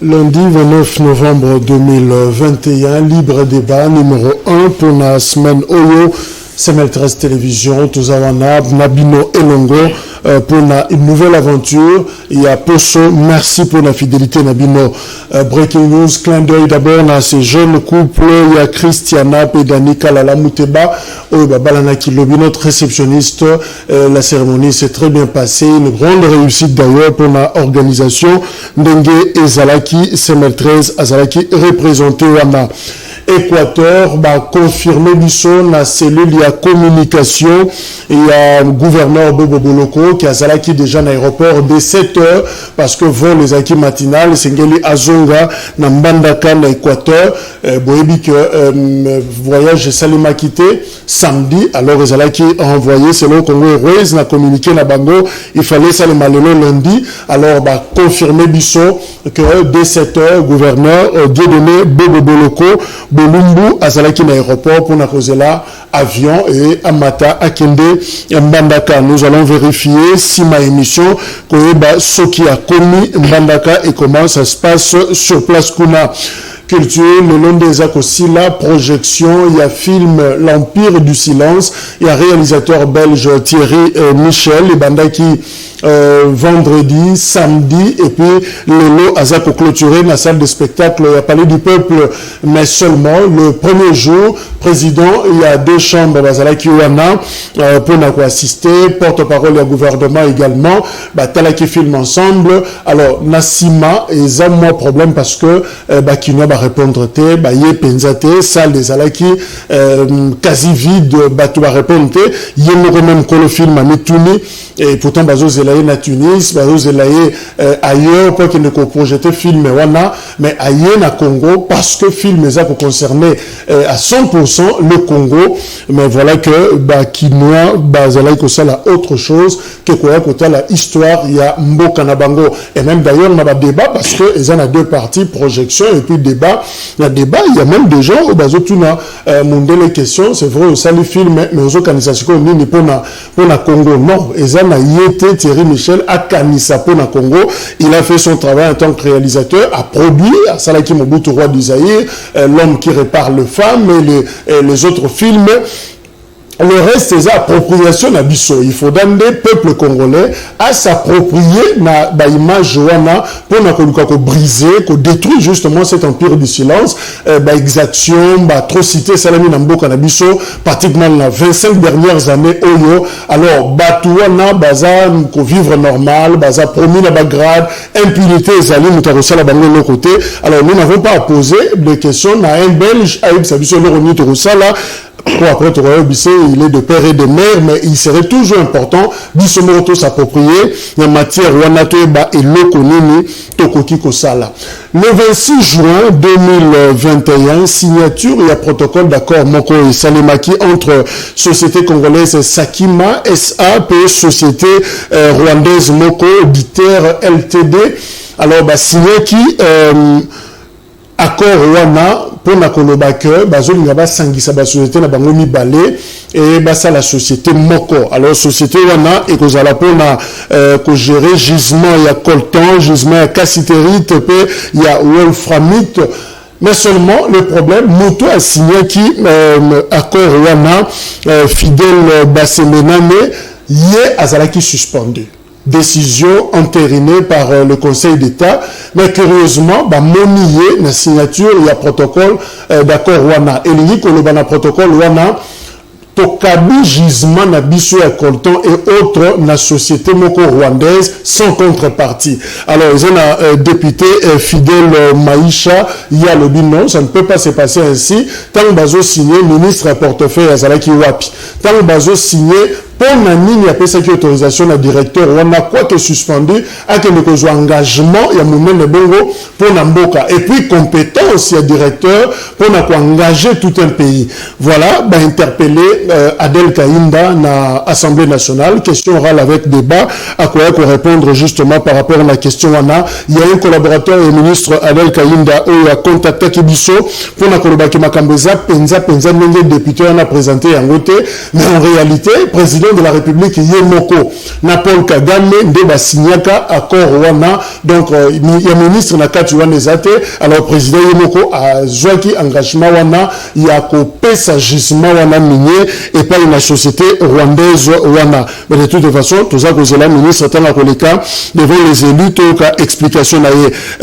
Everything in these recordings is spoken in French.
Lundi 29 novembre 2021, libre débat numéro 1 pour la semaine Oyo, Semel 13 Télévision, Tozawana, Nabino Elongo, pour une nouvelle aventure. Il y a Poso, merci pour la fidélité Nabino. Breaking news, clin d'œil d'abord dans ces jeunes couples. Il y a Christiana Pedanika Lala Mouteba, Balana Kilobi, notre réceptionniste. La cérémonie s'est très bien passée. Une grande réussite d'ailleurs pour l'organisation. Ndengue et Zalaki, Semel 13, Azalaki représenté Wana. Équateur, confirmé Bisson, la cellule, il y a communication, il y a le gouverneur Bobo Boloko qui a Zalaki déjà dans l'aéroport dès 7 heures parce que vont les acquis matinales, Sengeli Azonga, Nambandaka, dans l'Équateur, Boébi que voyage Salima quitté samedi, alors Zalaki a envoyé, c'est le Congo Airways, n'a communiqué na Bango, il fallait ça le malelo lundi, alors confirmé Bisson que dès 7 heures, gouverneur Dieudonné Bobo Boloko, Bolumbu azalaki na aéroport pour na kozela avion et Amata Akende Mbandaka. Nous allons vérifier si ma émission koyeba soki a commis Mbandaka et comment ça se passe sur place kuna. Culture, le long des actes aussi, la projection, il y a film L'Empire du Silence, il y a réalisateur belge Thierry Michel, et Bandaki vendredi, samedi, et puis le lot Azako clôturé dans la salle de spectacle, il y a Palais du Peuple, mais seulement le premier jour, président, il y a 2 chambres, Bazalaki Wana, pour nous assister, porte-parole, il y a gouvernement également, Talaki film ensemble, alors Nassima, et ça, moi, problème parce que, Kino va répondre, Yé Penzate, salle des Alaki, quasi vide, tu vas répondre, Yé même que le film a Metouni, et pourtant, Bazo Zelaye na Tunis, Bazo Zelaye ailleurs, pour qu'il ne projette film, mais ailleurs na Congo, parce que film est pour concerner à 100% le Congo, mais voilà que, Kinoa, Zelaye que ça, la autre chose, que quoi, que la histoire, il y a Mboka na Bango, et même d'ailleurs, on a un débat, parce que, ils en a 2 parties, projection, et puis débat, il y a même des gens, au Bazo Tuna, mondé les questions, c'est vrai, ça le film, mais aux organisations, ni pour na Congo, non, ils en a été Thierry Michel à Kanissa pour le Congo. Il a fait son travail en tant que réalisateur, a produit à Salaki Mobutu, roi du Zaïre, L'homme qui répare le femme et les autres films. Le reste, c'est appropriation na biso. Il faut donner des peuples congolais à s'approprier na image wana pour briser, pour détruire justement cet empire du silence, exaction, atrocité, salami na mboka na biso, pratiquement les 25 dernières années oyo. Alors, batuana, baza, ko vivre normal, baza promis na bagrade, impunité, zali, mutarosa la bango de l'autre côté. Alors, nous n'avons pas à poser de questions na un Belge, aïb sabiso l'oroni torosa là. Après, il est de père et de mère, mais il serait toujours important de s'approprier la matière et l'okonini tokoki kosala. Le 26 juin 2021, signature et protocole d'accord Moko et Salemaki entre Société congolaise Sakima SA et Société rwandaise Moko Biter LTD. Alors, signé qui accord wana pour na koloba que bazolinga ba sangisa ba société na bango mibale et basa la société moko. Alors société wana et kozala pour na ko gérer gisement il y a coltan, gisement il y a cassiterite pe il y a wolframite. Mais seulement le problème moto a signé qui accord wana fidèle basemenane yé azalaki suspendu. Décision entérinée par le Conseil d'État, mais curieusement, monier la signature, il y a protocole d'accord wana. Et il y a un protocole wana, tokabi gisement na biso ya coltan et autres na société moko rwandaise sans contrepartie. Alors ils ont un député Fidèle Maïcha, il y a le non, ça ne peut pas se passer ainsi. Tant bazo signé ministre à portefeuille azalaki wapi. Tant bazo signé pour la ligne après cette autorisation le directeur on a quoi que suspendu à que le engagement il y a moment de bongo pour Namboka et puis compétence il y a directeur pour engager tout un pays. Voilà, interpeller Adel Kainda na Assemblée nationale, question orale avec débat à quoi qu'on répondre justement par rapport à la question wana. Il y a un collaborateur et ministre Adel Kainda où a contacté Kibiso pour na kolobaki makambeza penza nenge député on a présenté en côté mais en réalité président président de la République Yemoko na Paul Kagame nde basignaka accord wana donc il y a ministre na kati wana ezate alors président Yemoko a joaki engagement wana ya ko pesa gisement wana minier et pas une société rwandaise wana mais de toute façon tout ça cause la ministre tanga koleka devant les élus to ka explication na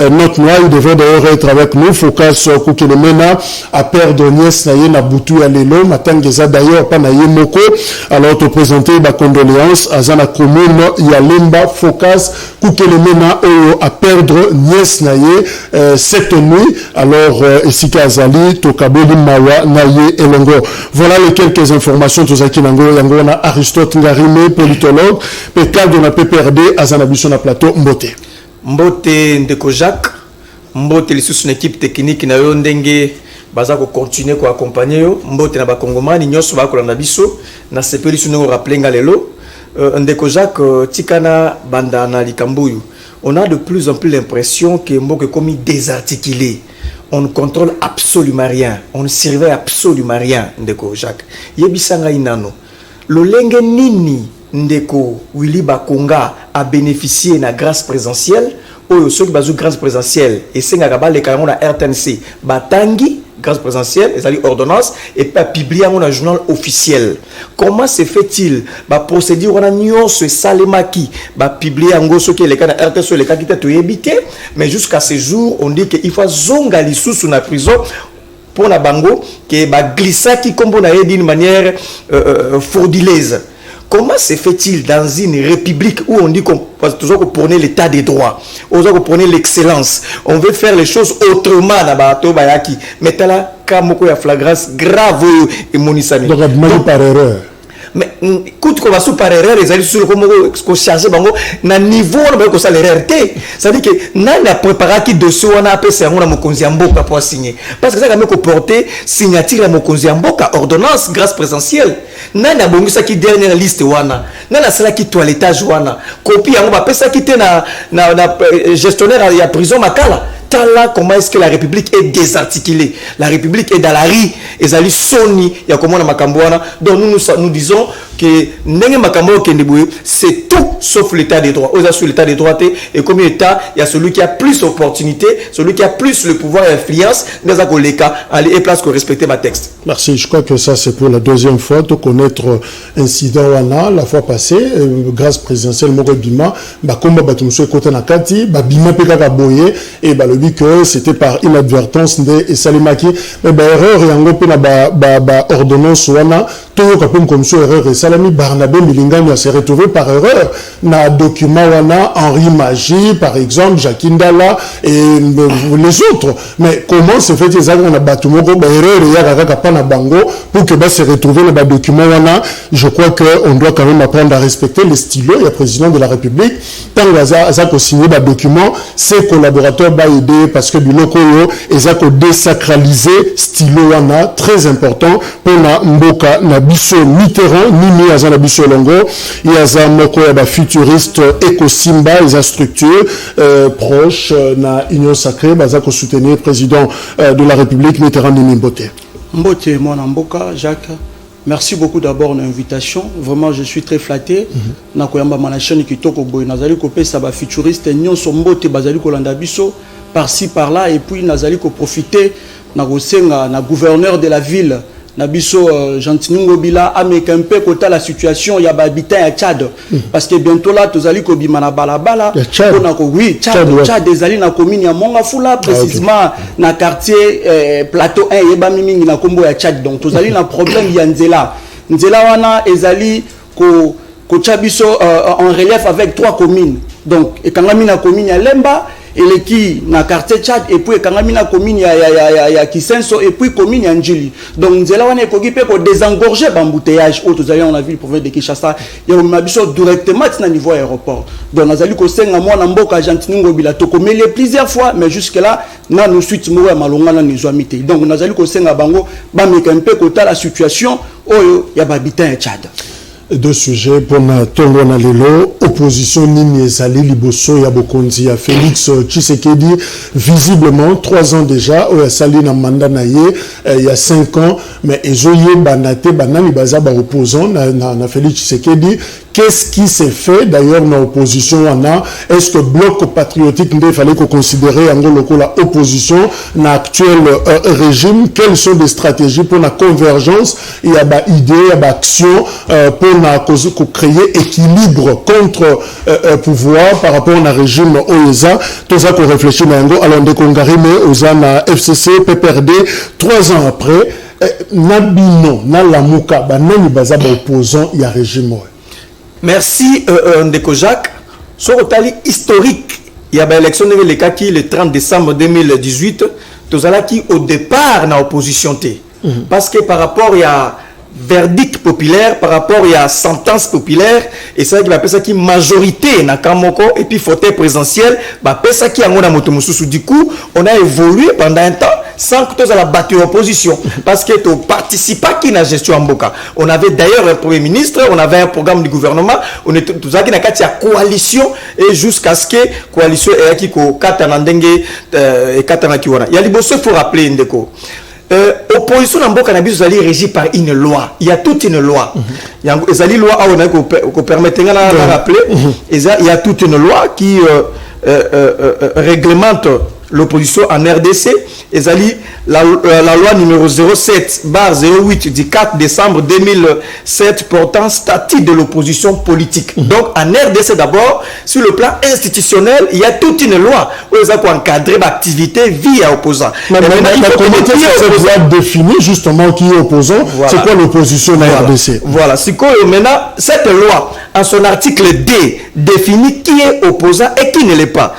notre noir il devait d'ailleurs être avec nous focus Kukelemena à perdre nièce na na butu ya lelo matangeza d'ailleurs pas na Yemoko alors te présenter ba condoléances à la commune ya Lemba focus Kukelemena à perdre nièce na cette nuit alors Esika Azali to kabeli mawa na elongo. Voilà les quelques informations to zaki nango yango na Aristote Ngarime politologue pe cadre na PPRD azana biso na plateau Mbote ndeko Jacques Mbote les sous une équipe technique na yo ndenge baza ko continuer ko accompagner yo Mbote na ba kongomani nyoso ba ko na biso na sepeli sunu rappeler nga lelo ndeko Jacques tikana banda na likambuyu on a de plus en plus l'impression que Mboke comme désarticulé. On ne contrôle absolument rien. On ne surveille absolument rien, ndeko Jacques. Yebisanga inano. Lolenge nini ndeko Willy Bakonga a bénéficié de la grâce présidentielle. Oyo ceux qui bazou grâce présidentielle et c'est ngaba le carrément la RTNC. Batangi grâce présidentielle, et ça dit ordonnance et pas publié dans un journal officiel. Comment se fait-il? Ba procédure on a nyonso salemaki ba publié en gros ce qui est le cas de RTNC le cas qui était évité mais jusqu'à ce jour on dit qu'il faut zonga li sous la prison pour la bango que ba glissa qui comme on a d'une manière frauduleuse. Comment se fait-il dans une république où on dit qu'on toujours prôner l'état des droits, on doit prôner l'excellence, on veut faire les choses autrement mais t'as là kamoko ya flagrance grave et monisami. Donc par erreur. Mais écoute qu'on va sous par erreur les alliés sur comment qu'on charge bango na niveau on va ça l'erreur ça veut dire que n'a préparé qui dossier on a appelé c'est on a mokonzi mboka pour signer parce que ça quand même porter signature la mokonzi mboka ordonnance grâce présidentielle n'a bongi ça qui dernière liste wana n'a cela qui toilettage wana copie on va appeler ça qui était na gestionnaire ya prison makala. Là, comment est-ce que la République est désarticulée? La République est dans la rue. Et ça Sony, il y a comment on a Makambouana. Donc nous disons que c'est tout sauf l'état des droits. Sur l'état des droits, et comme l'État, il y a celui qui a plus d'opportunités, celui qui a plus le pouvoir et l'influence, dans les cas, aller et place que respecter ma texte. Merci. Je crois que ça, c'est pour la deuxième fois de connaître incident la fois passée, grâce présidentielle Morobima, Bakomba Batumso Kota Nakati, Babima Pekaka Boye, et le dit que c'était par inadvertance de Salimaki, mais erreur et en gros, ordonnance wana, tout comme ça, erreur et Salami Barnabé Milingani s'est retrouvé par erreur. Na document wana Henri Magie, par exemple, Jacques Ndala et les autres. Mais comment se fait-il ça qu'on a battu mon erreur et yaka pana bango pour que se retrouver le document wana? Je crois qu'on doit quand même apprendre à respecter les stylos. Il y a président de la République. Tant que qu'on signé le document, ses collaborateurs va aider parce que du local et ça qu'on désacraliser stylo wana très important pour na mboka na biso Mitterrand ni mi azana biso longo il y a za moko ya ba futuriste Ecosimba les structures proche na union sacrée baza ko soutenir président de la République Mitterrand ni Mbote mon mboka Jacques. Merci beaucoup d'abord de l'invitation. Vraiment, je suis très flatté. Na koyamba manachani kitoko boy nazali ko pesa ba futuriste nyonso Mbote bazali ko landa biso par-ci par-là et puis nazali ko profiter na kosenga na gouverneur de la ville Nabiso Jantinungo Bila ameka un peu kota la situation ya ba habitant ya Tchad parce que bientôt là tozali ko bima na balabala on ko oui Tchad ezali na commune ya Mongafula précisément na quartier plateau 1 yeba mingi na kombo ya Tchad donc tozali na problème ya nzela wana ezali ko Tchabiso en relief avec 3 communes donc et kangami na commune ya Lemba et les qui na quartier Tchad et puis kangami na commune ya Kisenso et puis commune ya Njili donc nzela wana ekoki pe ko désengorger bambouteillage auto zali on a vu le province de Kinshasa ya mabiso directement na niveau aéroport donc nazali ko senga mwana mboka Argentine bila to komele plusieurs fois mais jusque là na nous suite mo ya malonga na nizwamite donc nazali ko senga bango ba meka un peu ko ta la situation oyo ya habitant ya Tchad. deux sujets pour na tongo na lelo opposition nini ezali liboso ya bokonzi ya Félix Tshisekedi visiblement 3 ans déjà o ya sali na mandat na ye il y a 5 ans mais ezoye banate banani baza ba opposant na Félix Tshisekedi. Qu'est-ce qui s'est fait d'ailleurs dans l'opposition? Est-ce que le bloc patriotique il fallait qu'on considère la opposition dans l'actuel régime? Quelles sont les stratégies pour la convergence? Il y a des idées, il y a des actions pour créer équilibre contre pouvoir par rapport au régime OESA. Tout ça qu'on réfléchit maintenant. Alors, dès qu'on arrive aux FCC, PPRD, 3 ans après, Nabino, Nalamuka, Banani Bazaba opposant, il y a régime. Merci Ndeko Jacques. Sur le tali historique, il y a une élection de l'État qui le 30 décembre 2018, tout ça qui au départ dans l'opposition. Parce que par rapport à verdict populaire, par rapport à sentence populaire, et c'est vrai qu'il y a ça qui majorité na Kamoko et puis fauteuil présidentiel, bah ça qui a mon amoto du coup, on a évolué pendant un temps sans que tu aies battu l'opposition. Parce que tu participes à qui na gestion en Boka. On avait d'ailleurs un premier ministre, on avait un programme du gouvernement, on était tous à qui na coalition et jusqu'à ce que coalition est qui ko katana ndenge et katana kiwana. Il y a les bosseux faut rappeler Ndeko. Opposition en Boka na biso est régie par une loi. Il y a toute une loi. Il y a une loi qui permet de rappeler. Il y a toute une loi qui réglemente l'opposition en RDC. Et la loi numéro 07/08 du 4 décembre 2007 portant statut de l'opposition politique. Donc en RDC d'abord, sur le plan institutionnel, il y a toute une loi où ils ont encadré l'activité via opposant. Mais comment cette loi définit justement qui est opposant? Voilà. C'est quoi l'opposition en RDC? Voilà. Maintenant, cette loi, en son article D, définit qui est opposant et qui ne l'est pas.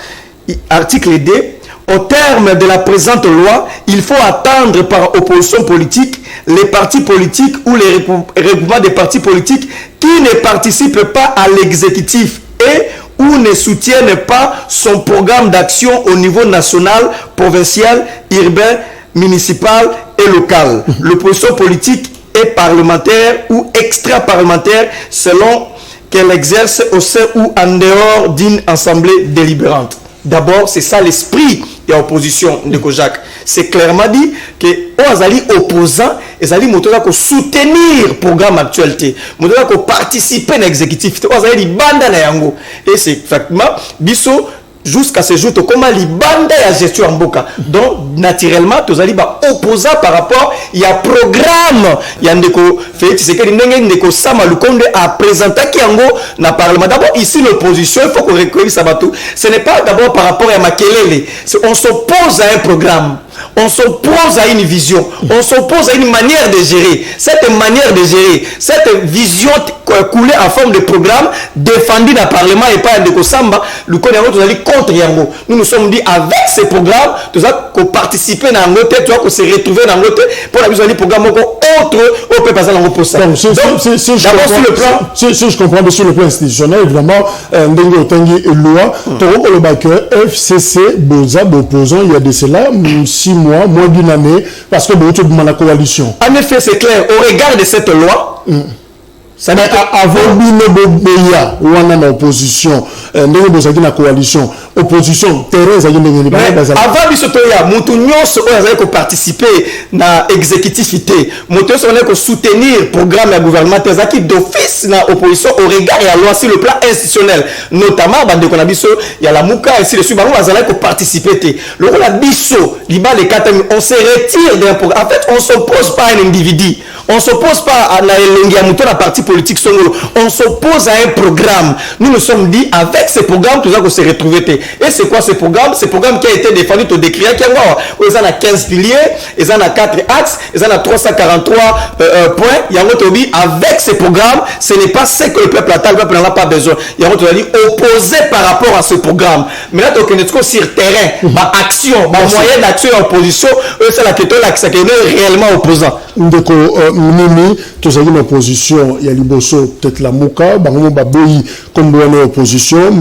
Article D. Au terme de la présente loi, il faut attendre par opposition politique les partis politiques ou les regroupements des partis politiques qui ne participent pas à l'exécutif et ou ne soutiennent pas son programme d'action au niveau national, provincial, urbain, municipal et local. L'opposition politique est parlementaire ou extra-parlementaire selon qu'elle exerce au sein ou en dehors d'une assemblée délibérante. D'abord, c'est ça l'esprit de l'opposition de Kojak. C'est clairement dit que les opposants, ils allaient soutenir le programme actualité, participer à l'exécutif. Et c'est effectivement, biso jusqu'à ce jour, comment les bandes à gestion en Boka. Donc, naturellement, tous les opposants par rapport, il y a programme, il y a Félix Tshisekedi Ndeko Sama Lukonde a présenté Kiango dans le Parlement. D'abord, ici, l'opposition, il faut qu'on recueille ça. Ce n'est pas d'abord par rapport à Makelele. On s'oppose à un programme. On s'oppose à une vision, on s'oppose à une manière de gérer. Cette manière de gérer, cette vision coulée en forme de programme défendue dans le Parlement et pas de Kosamba, nous connaissons contre Yango. Nous nous sommes dit avec ces programmes, nous avons participé dans le côté, nous avons se retrouver dans le côté pour la vision du programme autre au peut passer dans le poste. Donc, si je comprends sur le plan institutionnel, évidemment, Ndengo Otangi loi, Toro Kolobake, FCC, Boza, opposant, il y a de cela 6 mois, moins d'une année, parce que vous avez la coalition. En effet, c'est clair. Au regard de cette loi, ça mais avant Binoboya, ou on a l'opposition, la coalition, opposition, Thérèse, avant Bisotoya, Moutounios, on a participé à l'exécutivité, Moutounios, on a soutenir le programme de gouvernement, qui d'office dans l'opposition au regard de la loi sur le plan institutionnel, notamment, il y a la Mouka, ainsi de suite, on a participé. Le rôle de Bisso, on se retire d'un programme. En fait, on ne s'oppose pas à un individu, on ne s'oppose pas à la partie politique, on s'oppose à un programme. Nous nous sommes dit, avec ce programme, tout ça qu'on s'est retrouvé. Et c'est quoi ce programme? Ce programme qui a été défendu, tu décris, ils en a 15 piliers, ils en a 4 axes, ils en a 343 points. Il y a avec ce programme, ce n'est pas ce que le peuple attend, le peuple n'en a pas besoin. Il y a opposé par rapport à ce programme. Mais là, tu es sur le terrain, action, moyen d'action et opposition, c'est la question là qui est réellement opposant. Ndeko Mimi, tous les opposition, il y a Liboso, peut-être la Mouka, Bango Baboyi, comme opposition,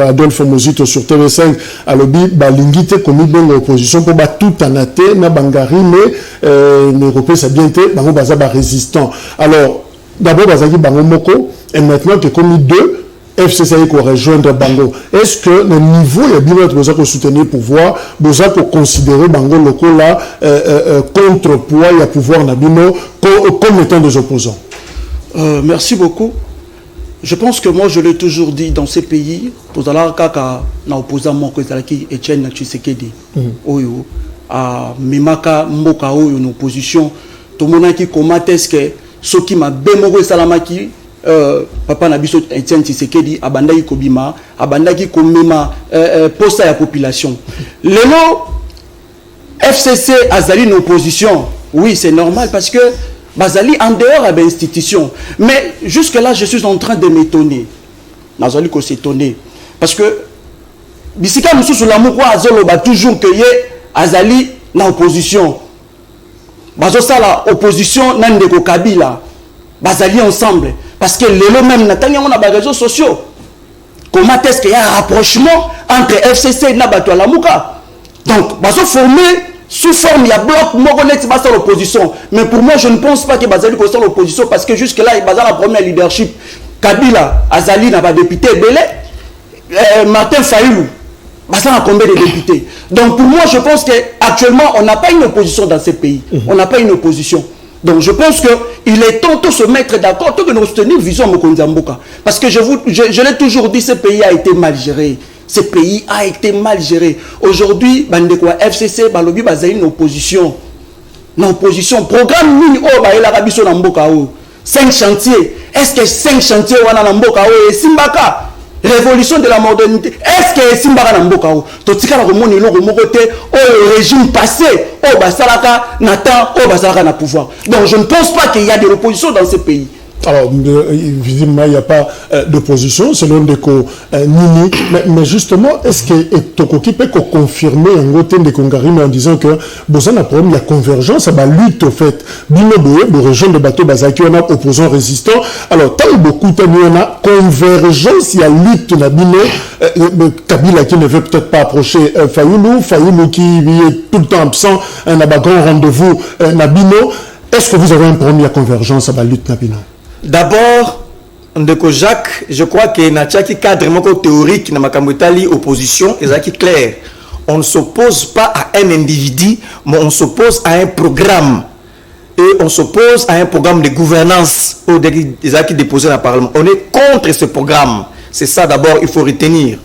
Adolphe Mozito sur TV5, à l'objet, Balingite, comme une opposition, pour tout en athée, na Bangari, mais l'Europe, ça a bien été, Bango Bazaba résistant. Alors, d'abord bazaki bango moko et maintenant que comme 2 FCC pour rejoindre Bango. Est-ce que le niveau il y a bien besoin de soutenir pouvoir, besoin de considérer Bango local là contrepoids il y a pouvoir Nabino comme étant des opposants? Merci beaucoup. Je pense que moi je l'ai toujours dit dans ces pays, pour aller kaka na opposant mon qui Etienne Tshisekedi. Oyo a Mimaka Mboka oyo une opposition. Tout le monde qui commente est-ce que ce qui m'a bémoré salamaki papa Nabiso Etienne Tshisekedi abandaki kobima abandaki komema posta ya population. Lelo FCC azali une opposition. Oui, c'est normal parce que bazali en dehors de l'institution. Mais jusque là je suis en train de m'étonner. Nazali ko s'étonner parce que bisika mususu la moko azolo ba toujours que ye azali na opposition. Bazo sala opposition na ndeko Kabila. Bazali ensemble. Parce que les même Natania on a des réseaux sociaux. Comment est-ce qu'il y a un rapprochement entre FCC et Nabato Alamuka? Donc, bazo formé sous forme il y a bloc Mogonet basa l'opposition. Mais pour moi je ne pense pas que Bazali soit l'opposition parce que jusque là il basa la première leadership. Kabila Azali n'a pas député Belé Martin Fayulu. Basa a combien de députés? Donc pour moi je pense que actuellement on n'a pas une opposition dans ces pays. On n'a pas une opposition. Donc je pense qu'il est temps de se mettre d'accord, de nous soutenir vision Mokonzamboka. Parce que je l'ai toujours dit, ce pays a été mal géré. Ce pays a été mal géré. Aujourd'hui, FCC, Balobi, Bazaï, une opposition. Une opposition. Programme mini, oh, bah, il a rabisso Namboka, 5 chantiers. Est-ce que 5 chantiers, wana Namboka, et Simbaka? Révolution de la modernité. Est-ce que Simbaka Namboka, Totika la remoni, le remote, le régime passé, oh, Basalaka, Nathan, oh, Basalaka na pouvoir. Donc je ne pense pas qu'il y a de l'opposition dans ce pays. Alors, évidemment, il n'y a pas d'opposition, selon Ndeko Nini. Mais justement, est-ce que Tokoki peut confirmer un côté de Kongarime en disant que Bosan a problème, il y a convergence, à la lutte, au fait. Bino Boye, le région de bateau Bazaki, on a opposants résistants. Alors, tant beaucoup, on a convergence, il y a lutte, on a Bino, Kabila qui ne veut peut-être pas approcher Fayoulou qui est tout le temps absent, on a un grand rendez-vous, Nabino. Est-ce que vous avez un problème, il y a convergence à la lutte, Nabino? D'abord, Ndeko Jacques, je crois que Natchaki cadre théorique dans ma opposition est clair. On ne s'oppose pas à un individu, mais on s'oppose à un programme. Et on s'oppose à un programme de gouvernance qui déposé dans le Parlement. On est contre ce programme. C'est ça d'abord, il faut retenir.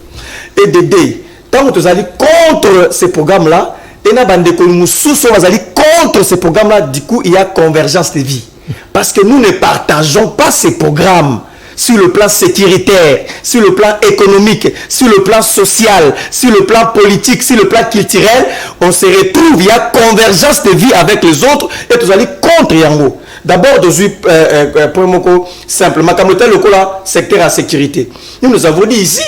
Et d'aider. Tant que vous allez contre ce programme-là, et contre ce programme-là, du coup, il y a convergence de vie. Parce que nous ne partageons pas ces programmes sur le plan sécuritaire, sur le plan économique, sur le plan social, sur le plan politique, sur le plan culturel. On se retrouve, il y a convergence de vie avec les autres et vous allez contre Yango. D'abord, simplement, comme le secteur à sécurité. Nous avons dit ici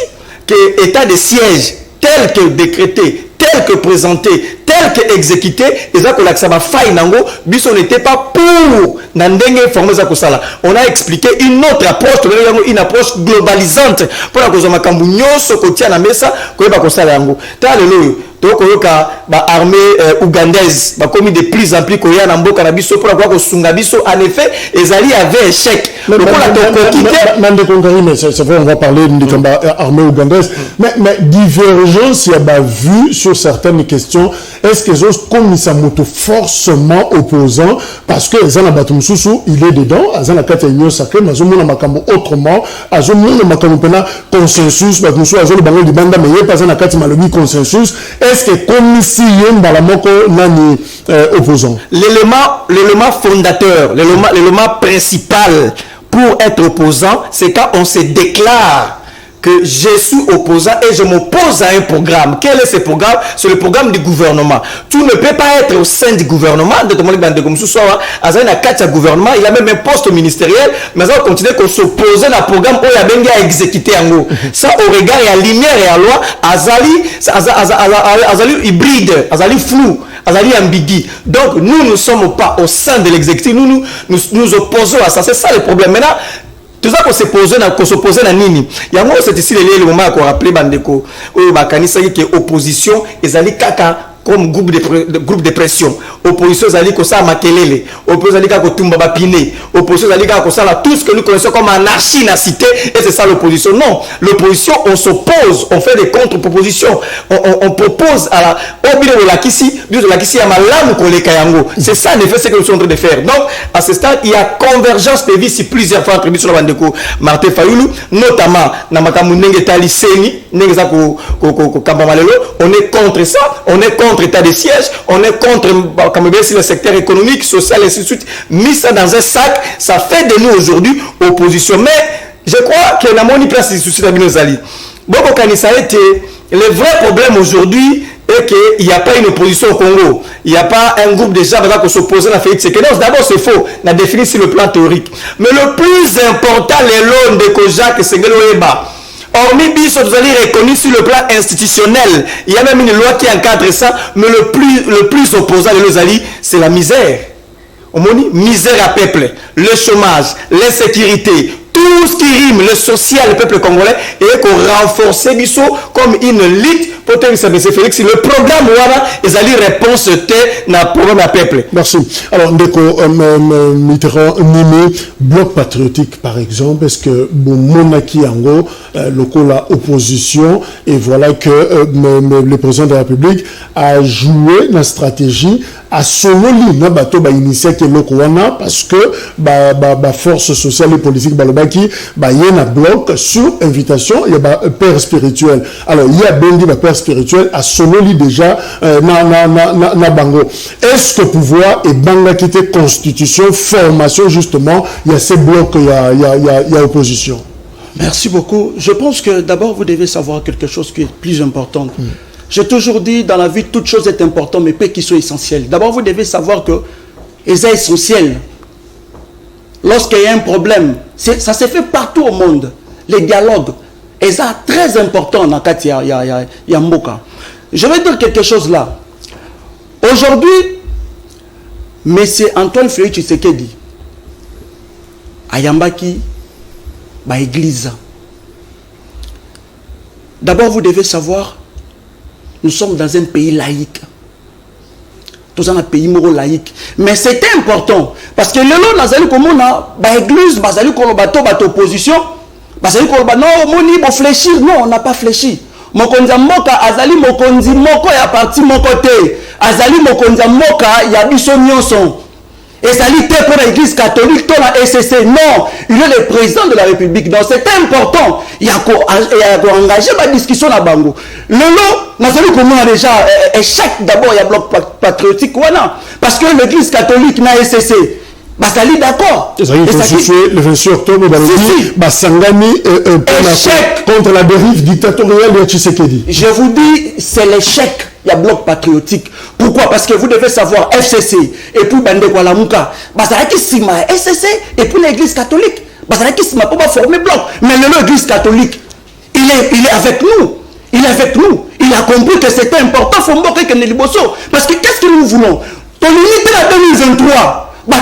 que l'état de siège tel que décrété, tel que présenté, tel que exécuté, et ça que l'accès faille nango, on n'était pas pour n'andenge formé ça ça. On a expliqué une autre approche, une approche globalisante pour la cause makambu nyoso kotia na mesa ko ba ko sala yango. Ta lelo to ko yoka ba armée ougandaise ba commis de plus en plus ko ya na mboka na biso pour ko sunga biso en effet ezali avait échec. Mais c'est vrai, on va parler de l'armée ougandaise, mais divergence, il y a bah, vu sur certaines questions. Est-ce que les comme ça moto forcément opposant parce que Zana Batumsusu il est dedans, Zana Katenyo sacré, mais Zomo Makambo autrement, Zomo Makambo pena consensus, Batumsu Azolo Bango di Banda, mais pas Zana Katimalobi consensus. Est-ce que comme si Yen Balamoko nani opposant? L'élément fondateur, l'élément principal pour être opposant, c'est quand on se déclare que je suis opposant et je m'oppose à un programme. Quel est ce programme? C'est le programme du gouvernement. Tu ne peux pas être au sein du gouvernement, gouvernement, il a même un poste ministériel, mais ça va continuer à s'opposer à un programme où il y a bien à exécuter en haut. Ça, au regard, il y a lumière et à loi, azali hybride, azali flou, azali ambigu. Donc, nous ne sommes pas au sein de l'exécutif, nous opposons à ça. C'est ça le problème. Maintenant, tout ça qu'on s'oppose à nini. Il y a moi c'est ici le moment qu'on rappelle bandeko ou bakanisa qui est opposition ezali kaka comme groupe de pression. Opposition zali ko sa makelele, opposition zali ko tumba bapine, opposition zali ko ça tout ce que nous connaissons comme anarchie na cité, et c'est ça l'opposition. Non, l'opposition on s'oppose, on fait des contre-propositions, on propose à la obile de la kisi, de la kisi à malam koleka yango. C'est ça en effet ce que nous sommes en train de faire. Donc à ce stade, il y a convergence de vie si plusieurs fois entre sur la bande de Martin Fayoulou, notamment na makamu ndenge tali seni, ndenge za ko Kampamalelo, on est contre ça, on est contre état de siège, on est contre comme bien le secteur économique, social et ainsi de suite. Mis ça dans un sac, ça fait de nous aujourd'hui opposition. Mais je crois qu'il y a une place de souci d'Abino Zali. Beaucoup Kanissa était le vrai problème aujourd'hui est qu'il n'y a pas une opposition au Congo. Il n'y a pas un groupe de gens qui s'opposent à Félix Tshisekedi. D'abord, c'est faux. On a défini sur le plan théorique. Mais le plus important, les lois de Kojak et Sengeloeba. Hormis Bisso, vous allez reconnu sur le plan institutionnel. Il y a même une loi qui encadre ça. Mais le plus opposant de l'Ozali, c'est la misère. On dit misère à peuple, le chômage, l'insécurité, tout ce qui rime, le social, le peuple congolais, et qu'on renforce Bisso comme une lutte pour que ça Félix. Le programme, voilà, ils allaient réponse dans le problème à peuple. Merci. Alors, Ndeko, Mitterrand, Nîmes, bloc patriotique, par exemple, est-ce que Monaki Ango, la opposition, et voilà que le président de la République a joué la stratégie à solo na bato ba initié que lokwana parce que force sociale et politique balobaki yena bloc sur invitation il y a père spirituel. Alors il y a bendi père spirituel à solo déjà na bango. Est-ce que pouvoir et banga quitter constitution formation justement il y a ces blocs il y a opposition. Merci beaucoup. Je pense que d'abord vous devez savoir quelque chose qui est plus important. J'ai toujours dit, dans la vie, toute chose est importante, mais pas qui sont essentielles. D'abord, vous devez savoir que c'est essentiel. Lorsqu'il y a un problème, ça se fait partout au monde. Les dialogues, et ça très important dans le Yamboka. Je vais dire quelque chose là. Aujourd'hui, M. Antoine Félix Tshisekedi, à Yambaki, à l'église. D'abord, vous devez savoir, nous sommes dans un pays laïque. Nous sommes dans un pays laïque. Mais c'est important. Parce que le lot, nous avons comme on a l'église, nous avons comme opposition, nous avons comme non, on fléchir. Non, on n'a pas fléchi. Mokonza Moka, Azali Mokonzi Moko, ya parti mon côté. Azali Mokonza Moka, ya biso nyonson. Et ça l'était pour l'église catholique, pour la SCC. Non, il est le président de la République. Donc c'est important. Il y a engagé ma discussion à Bango. Le lot, nous avons comment déjà échec d'abord, il y a bloc patriotique. Voilà. Parce que l'église catholique n'a SCC. Bah ça l'est d'accord. Et ça y est, le 26 octobre, Sangani contre la dérive dictatoriale de Tshisekedi. Je vous dis, c'est l'échec. Il y a bloc patriotique. Pourquoi? Parce que vous devez savoir FCC et puis Bande Kwalamuka. Ça qui sima FCC et puis l'église catholique. Ça qui sima pour former bloc. Mais l'église catholique, il est avec nous. Il est avec nous. Il a compris que c'était important. Parce que qu'est-ce que nous voulons? Ton unité en 2023. Non,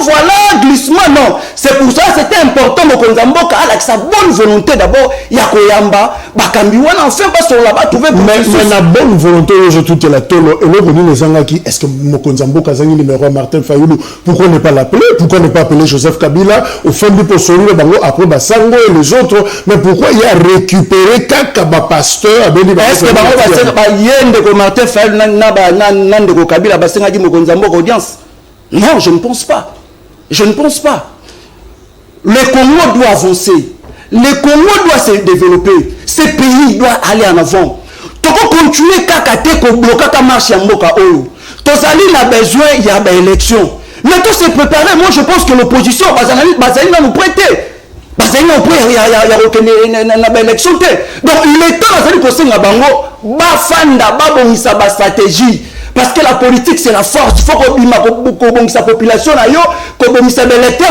voilà, glissement, non. C'est pour ça que c'était important avec sa bonne volonté d'abord. Yakoyamba, Bakambiwana, enfin, parce qu'on l'a pas trouvé. Mais la bonne volonté, je tout est la tolo. Et là, vous dites, est-ce que Mokonzambo Kazani numéro Martin Fayoulou, pourquoi ne pas l'appeler? Pourquoi ne pas appeler Joseph Kabila au fond du Possolo, après Bassango et les autres? Mais pourquoi il a récupéré Kakaba pasteur? Est-ce que Martin Fayoulou, Kabila, Bassango, Mokonzambo audience? Non, je ne pense pas. Je ne pense pas. Le Congo doit avancer. Le Congo doit se développer. Ce pays doit aller en avant. Tu peux continuer à bloquer la marche en Moka Oyo. Tu as besoin, il y a des élections. Mais tout se préparer. Moi, je pense que l'opposition va nous prêter. Il y a des élections. Donc, il est temps de faire une stratégie. Parce que la politique, c'est la force. Il faut que sa population, que sa électeur,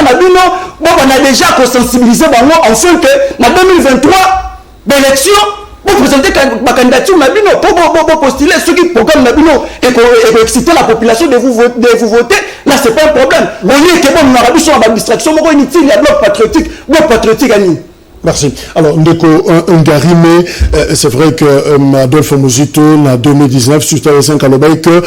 on a déjà sensibilisé enfin que en 2023, l'élection, pour présenter ma candidature, pour postuler ceux qui programment et exciter la population de vous voter, là, ce n'est pas un problème. On dit que bon, on a sur la distraction, on inutile, il y a bloc patriotique à nous. Merci. Alors, Ndeko Ngarime, c'est vrai que Adolphe Muzito, en 2019, suite à la 5 Kalobay, que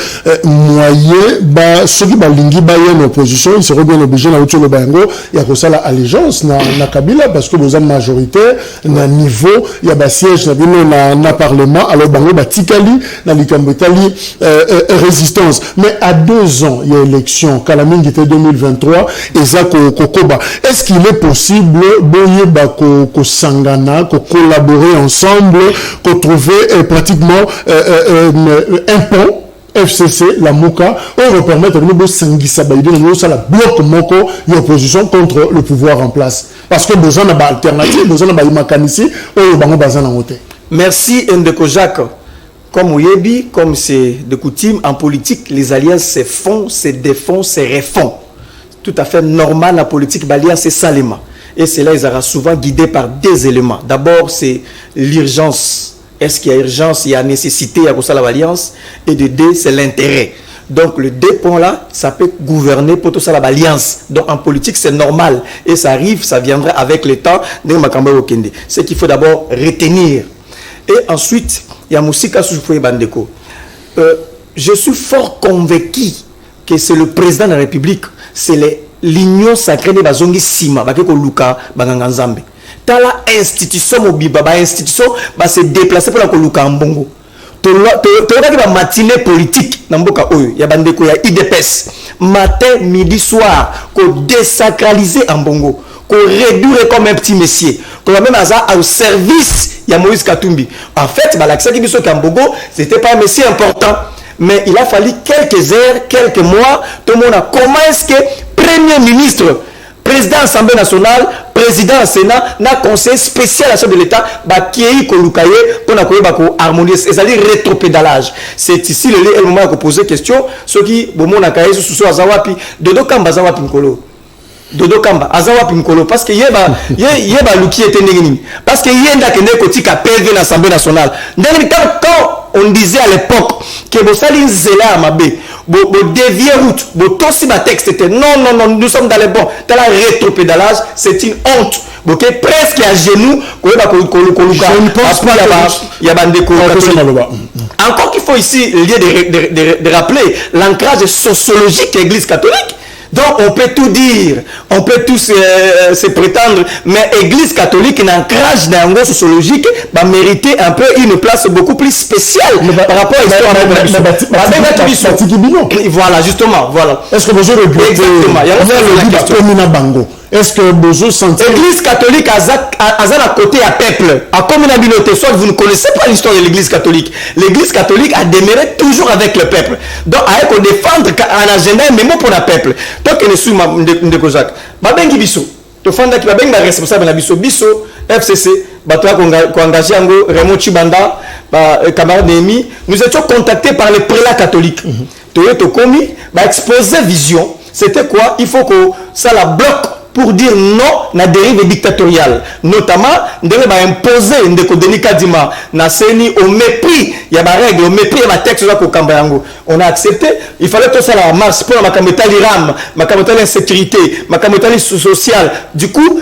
moyen, ceux qui lingi en opposition, ils seront bien obligés de le bango, il y a que ça l'allégeance, na Kabila, parce que vous avez majorité, na niveau, il y a siège, na parlement, alors bango, tikali, na likambetali, résistance. Mais à 2 ans, il y a élection, Kalaming était 2023, et ça, Kokoba. Est-ce qu'il est possible, sangana, collaborer ensemble, trouver pratiquement un pont FCC, la MOCA, on va permettre de nous s'enguisser, ça la bloc moko l'opposition contre le pouvoir en place. Parce que besoin n'a pas alternative, besoin n'a pas ici, on va baser en côté. Merci Ndeko Jacques. Comme Ouyebi, comme c'est de coutume, en politique, les alliances se font, se défont, se refont. Tout à fait normal, la politique, l'alliance, c'est salement. Et cela, ils seront souvent guidés par 2 éléments. D'abord, c'est l'urgence. Est-ce qu'il y a urgence, il y a nécessité à cause de l'alliance. Et de 2, c'est l'intérêt. Donc, les 2 points-là, ça peut gouverner pour tout ça l'alliance. Donc, en politique, c'est normal. Et ça arrive, ça viendra avec le temps. Ce qu'il faut d'abord retenir. Et ensuite, il y a Moussika Soufoué Bandeko. Je suis fort convaincu que c'est le président de la République, c'est l'union sacrée de Bazongi Sima, Bakeko Luka, Banganzambe. Tala institution mobiba, institution se déplacer pour la Luka Mbongo. Tolaka ba matinée politique namboka oyo ya bandeko ya IDPS matin midi soir ko désacraliser Mbongo, ko réduire comme un petit messier, ko même au service ya Moïse Katumbi. En fait, l'accès qui biso Mbongo, c'était pas un messier important. Mais il a fallu quelques heures, quelques mois, tout le monde a comment est-ce que Premier ministre, président de l'Assemblée nationale, président du Sénat, n'a conseil spécial à la chef de l'État, qui est Kolukaye, pour harmoniser, c'est-à-dire rétropédalage. C'est ici le moment où poser question, ceux qui, bon, on a caillé sous ce Azawapi, Dodo Kamba Azawapi Nkolo. Dodo Kamba Azawapi Nkolo, parce que yeba Luki était négni. Parce que yenda kende kotika PV dans l'Assemblée nationale. Quand on disait à l'époque que Bossali Zela Mabé, dévier route, aussi ma texte était non, nous sommes dans les bons. Dans la rétropédalage, c'est une honte. Presque à genoux, je ne pense pas qu'il y a Bandeko. Encore qu'il faut ici de rappeler l'ancrage sociologique de l'Église catholique. Donc on peut tout dire, on peut tous se prétendre, mais l'Église catholique, un ancrage d'un sociologique, va mériter un peu une place beaucoup plus spéciale par rapport à l'histoire de voilà, justement, voilà. Est-ce que vous avez exactement. Est-ce que vous sentez... L'église catholique a à côté à peuple. À comme une habileté, soit vous ne connaissez pas l'histoire de l'église catholique. L'église catholique a demeuré toujours avec le peuple. Donc, à défendre un agenda, même pour le peuple. Donc, il y a de Kozak. Babengi biso. Tu fais que babengi responsable de biso. Biso, FCC, Batoa Kongangé Ango, Raymond Chibanda, camarade Némi. Nous étions contactés par les prélats catholiques. Toyoto Komi, exposer vision. C'était quoi? Il faut que ça la bloque pour dire non à la dérive dictatoriale. Notamment, on va imposer Denis Kadima, au mépris, il y a des règles, au mépris, il y a des textes. On a accepté, il fallait que ça la marche pour ma camétali RAM, ma camétali insécurité, ma camétali sociale. Du coup,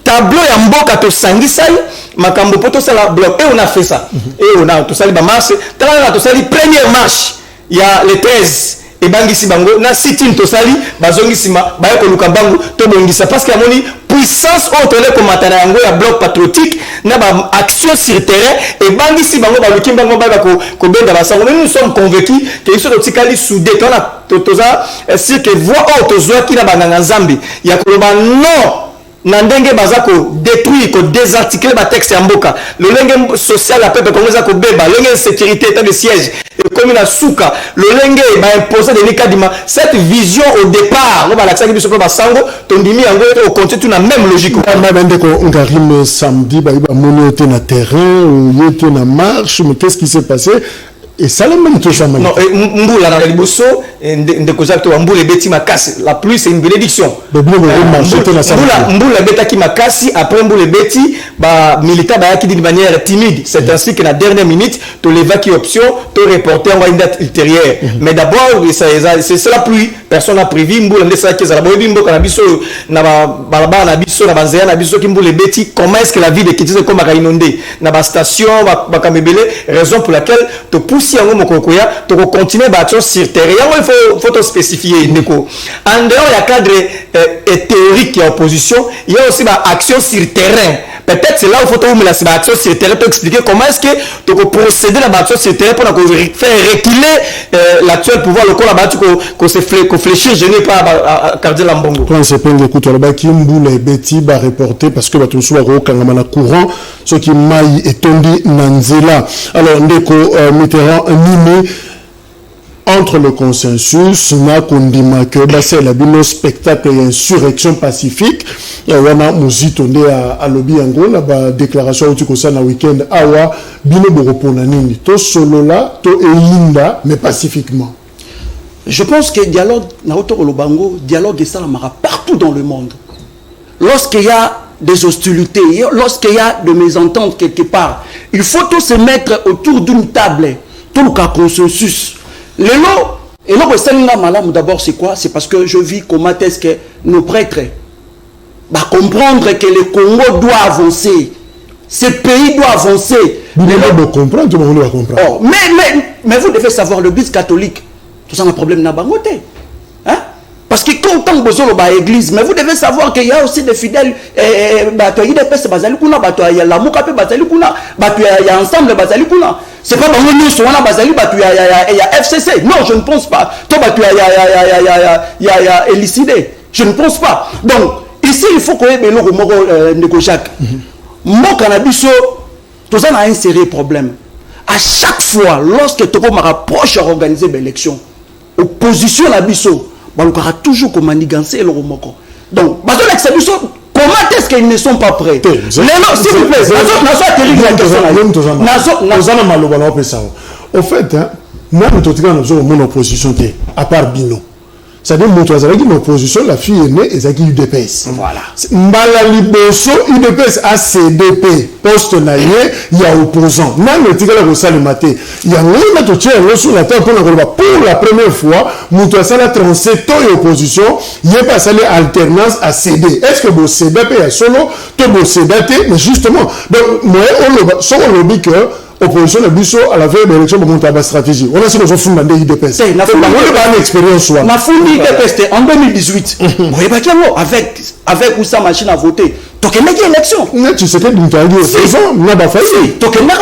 tableau et en boca to sangisai, ma cambo poto ça la bloc. Et on a fait ça. Et on a tout ça, il va marcher. T'as tout ça, première marche, il y a les 13. Et bangisi bango na sitin tosali bazongi sima ba ko luka bango to bongisa parce que amoni puissance autonome comme matana yango ya bloc patriotique na ba action sur terrain et bangisi bango ba luki bango ba ko benda ba sango. Mais nous sommes convaincus que ils sont tikali soudé quand la toza c'est que voix autozoa qui na banganga nzambe ya ko non Nandenge bazako détruire, ko désarticuler ba texte ya mboka. Le lenge social la peuple congolais ko beba, lenge sécurité état de siège. Et comme la souka, le lenge ba imposer de nikadima cette vision au départ, on va l'accès biso pa sango, tondimi yango au continue tout na même logique. Ba bende ko ngarim samedi ba mono était na terrain, ou était na marche, mais qu'est-ce qui s'est passé? Et ça le même tout ça. Non, Mboula na liboso, ndeko Jacques to Mboula beti makasi la pluie c'est une bénédiction Mboula betaki makasi après Mboula beti ba militaire ba yaki d'une manière timide c'est ainsi que la dernière minute to l'évacue option to reporter en une date ultérieure mais d'abord c'est la pluie personne n'a prévu Mboula ndesa ki za la boyebi mboka na biso na balaba na biso na banzea na biso ki Mboula beti comment est-ce que la vie de Kinshasa comme ba inondé na ba station ba kamebele raison pour laquelle to poussi yango mokokoya to continuer ba action sur terrain il faut spécifier ndeko en dehors ya cadre théorique et opposition il y a aussi ma action sur terrain peut-être c'est là où il faut trouver la action sur le terrain pour expliquer comment est-ce que tu peux procéder à la action sur le terrain pour faire reculer l'actuel pouvoir local là-bas qu'on se fléchir je n'ai pas à garder la mbongo quand c'est peine d'écouter là-bas qui Mboula et Betty va reporter parce que tu sois au Kangamana courant ce qui maille et tondi nanzela alors ndeko Mitterrand animé entre le consensus na kondima que c'est la bino spectacle et insurrection pacifique wana muzito nde a lobby yango na ba déclaration uti ko sana weekend awa bino boropona nini to solo là to eyinda mais pacifiquement. Je pense que dialogue na auto lobango dialogue est ça la partout dans le monde. Lorsqu'il y a des hostilités, lorsqu'il y a de mésententes quelque part, il faut tous se mettre autour d'une table, tout le cas consensus. Le lot, et là, d'abord, c'est quoi? C'est parce que je vis comment est-ce que nos prêtres comprendre que le Congo doit avancer. Ce pays doit avancer. Comprendre, tout le monde doit comprendre. Oh, mais vous devez savoir, le bis catholique, tout ça, un problème n'a pas goûté. Hein? Parce que quand on besoin de l'église, mais vous devez savoir qu'il y a aussi des fidèles, il y a des personnes, il y a la Moukape, il y a ensemble, c'est pas dans le nous, il y a FCC. Non, je ne pense pas. Il y a élucidé. Je ne pense pas. Donc, ici, il faut qu'on ait le Jacques. Mon cannabis, tout ça a un sérieux problème. À chaque fois, lorsque tu rapproche à organiser l'élection, opposition à Bisso, on aura toujours comme manigancé le Romoko. Donc, comment est-ce qu'ils ne sont pas prêts? S'il vous plaît, au fait, moi, je suis en opposition à part Bino. C'est-à-dire que une opposition, la fille est née et c'est UDPS. Voilà. Mbala liboso UDPS a CDP poste naïe, il y a opposant. Même le tigre de ça le matin. Il y a un autre tiers sur la table pour la première fois, Moutou a la 37 ans opposition, il y a passé l'alternance à CD. Est-ce que vous CDP est solo, tout vous CDP, mais justement, donc moi on lobby que opposition de Bisso à la veille de l'élection pour monter à la stratégie. On a ce qu'on a fondé dans l'IDPS. On a une expérience. On a fondé l'IDPS en 2018. Avec où sa machine à voter. Donc, il y a une élection. Tu sais que il y a pas failli. Donc, il y a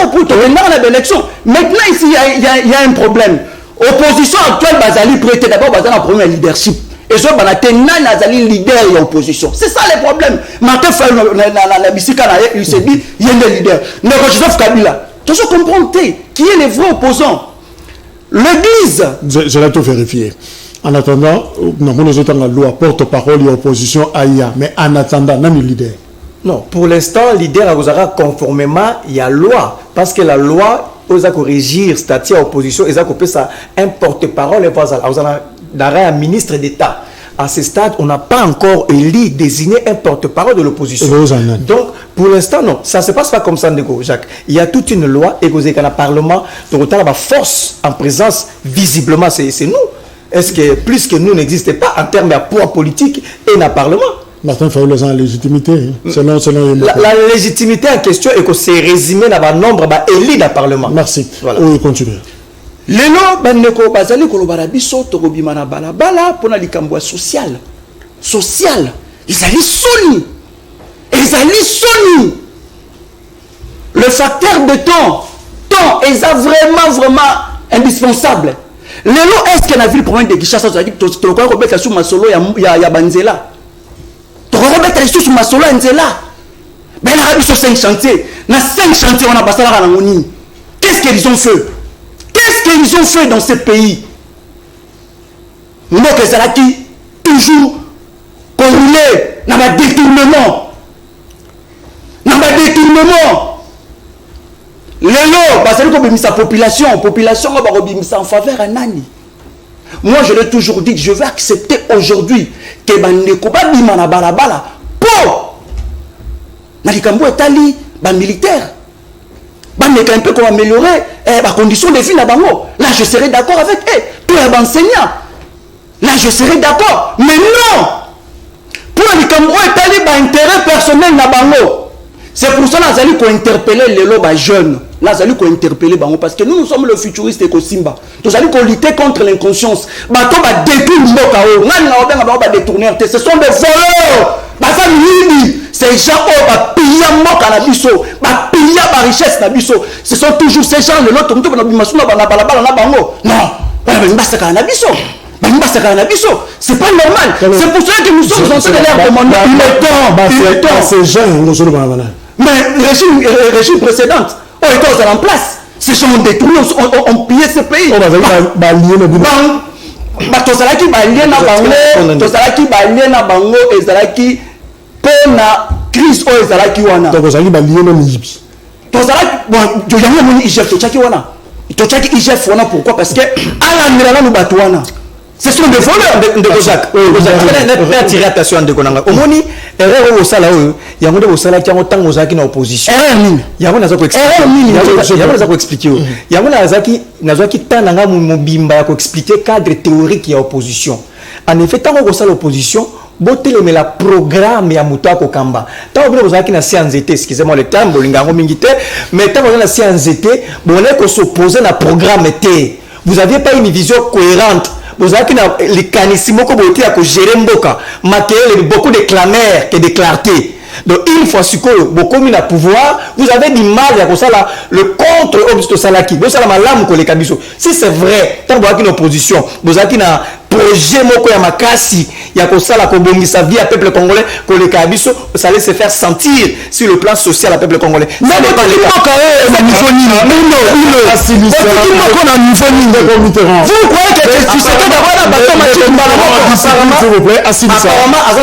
une élection. Maintenant, ici, il y a un problème. Opposition actuelle, Bazali prêtait d'abord un problème de leadership. Et je vais leader et opposition. C'est ça le problème. Martin Faye, il s'est dit, il y a des leaders. Mais Joseph Kabila, tu dois comprendre qui est le vrai opposant. L'église. Je vais tout vérifier. En attendant, nous avons la loi porte-parole et opposition AIA. Mais en attendant, nous avons leader. Non, pour l'instant, leader a conformément il y a loi. Parce que la loi, ils ont régir statut à opposition, ils ont coupé ça un porte-parole et un ministre d'État. À ce stade, on n'a pas encore élu, désigné un porte-parole de l'opposition. Donc, pour l'instant, non. Ça ne se passe pas comme ça, Jacques. Il y a toute une loi, et vous êtes dans le Parlement, donc on a la force en présence, visiblement, c'est nous. Est-ce que plus que nous n'existait pas en termes de poids politique et dans le Parlement? Martin Fayoul a la légitimité. Selon la légitimité en question est que c'est résumé dans le nombre d'élus dans le Parlement. Merci. Voilà. Oui, continue. Lelo bandeko bazali kolobara biso tokobima na balabala pona likambo social ezali soni le facteur de temps est vraiment indispensable. Lelo est-ce que na ville problème de Kinshasa ça dit to ko beta sur masolo ya banzela to ko beta sur masolo ya nzela ben la biso 5 chantiers na 5 chantiers on a basala na ngoni. Qu'est-ce qu'ils ont fait? Qu'est-ce qu'ils ont fait dans ce pays? Nous qui toujours corrélé dans le détournement. Les lots, parce que sa population va en faveur à Nani. Moi, je l'ai toujours dit, je vais accepter aujourd'hui que Bandeko Bima na balabala pour Nalikambo Etali, militaire. Un peu comme améliorer les conditions de vie. Là, je serai d'accord avec eux. Tous les enseignants. Là, je serai d'accord. Mais non! Pour Nalikambo Etali, intérêt personnel na bango. C'est pour ça que nous allons interpeller les jeunes. Là, nous allons interpeller parce que nous sommes le futuriste et Simba. Nous allons lutter contre l'inconscience. Nous allons détruire le monde. Nous allons détourner. Ce sont des voleurs. Ces gens qui ont pillé la biso, pillé la richesse na biso. Ce sont toujours ces gens. L'autre, nous c'est pas normal. C'est pour ça que nous sommes en train de les recommander. Il est temps. Ces gens, nous sommes mais le régime précédent, on était en place. Ces gens ont détruit, ont pillé ce pays. Crise o ezalaki wana. Donc ozali balié na Libye. Tozalaki bon, yo yango moni IGF tochaki wana. Tochaki IGF wana pourquoi? Parce que ala ndela na bato wana. Ce sont des voleurs de Jacques. Vous avez attiré attention de Konanga. Omoni erreur au sala oyo, yango de sala ki yango tango zaki na opposition. Erreur nini? Yango nazo ko expliquer. Yango nazo ko expliquer. Yango nazaki tananga mobimba ko expliquer cadre théorique ya opposition. En effet, tango ko sala opposition, boteleme la programme ya muto ko kamba. Tango bino zaki na science été, excusez-moi le terme, bolinga ngo mingité, mais tango na science été, boné ko s'opposer na programme été. Vous aviez pas une vision cohérente. Vous avez les canissimo que vous avez géré mboka, beaucoup de clameurs et de clarté. Donc une fois que vous avez le pouvoir, vous avez du mal à ça le contre salaki. Vous avez malam ko les kabiso. Si c'est vrai, tant que vous avez une opposition, vous avez un projet moko ya makasi, ya ko sala ko bongisa vie à peuple congolais ko les kabiso, ça allait se faire sentir sur le plan social à peuple congolais. Mais vous croyez que apparemment, il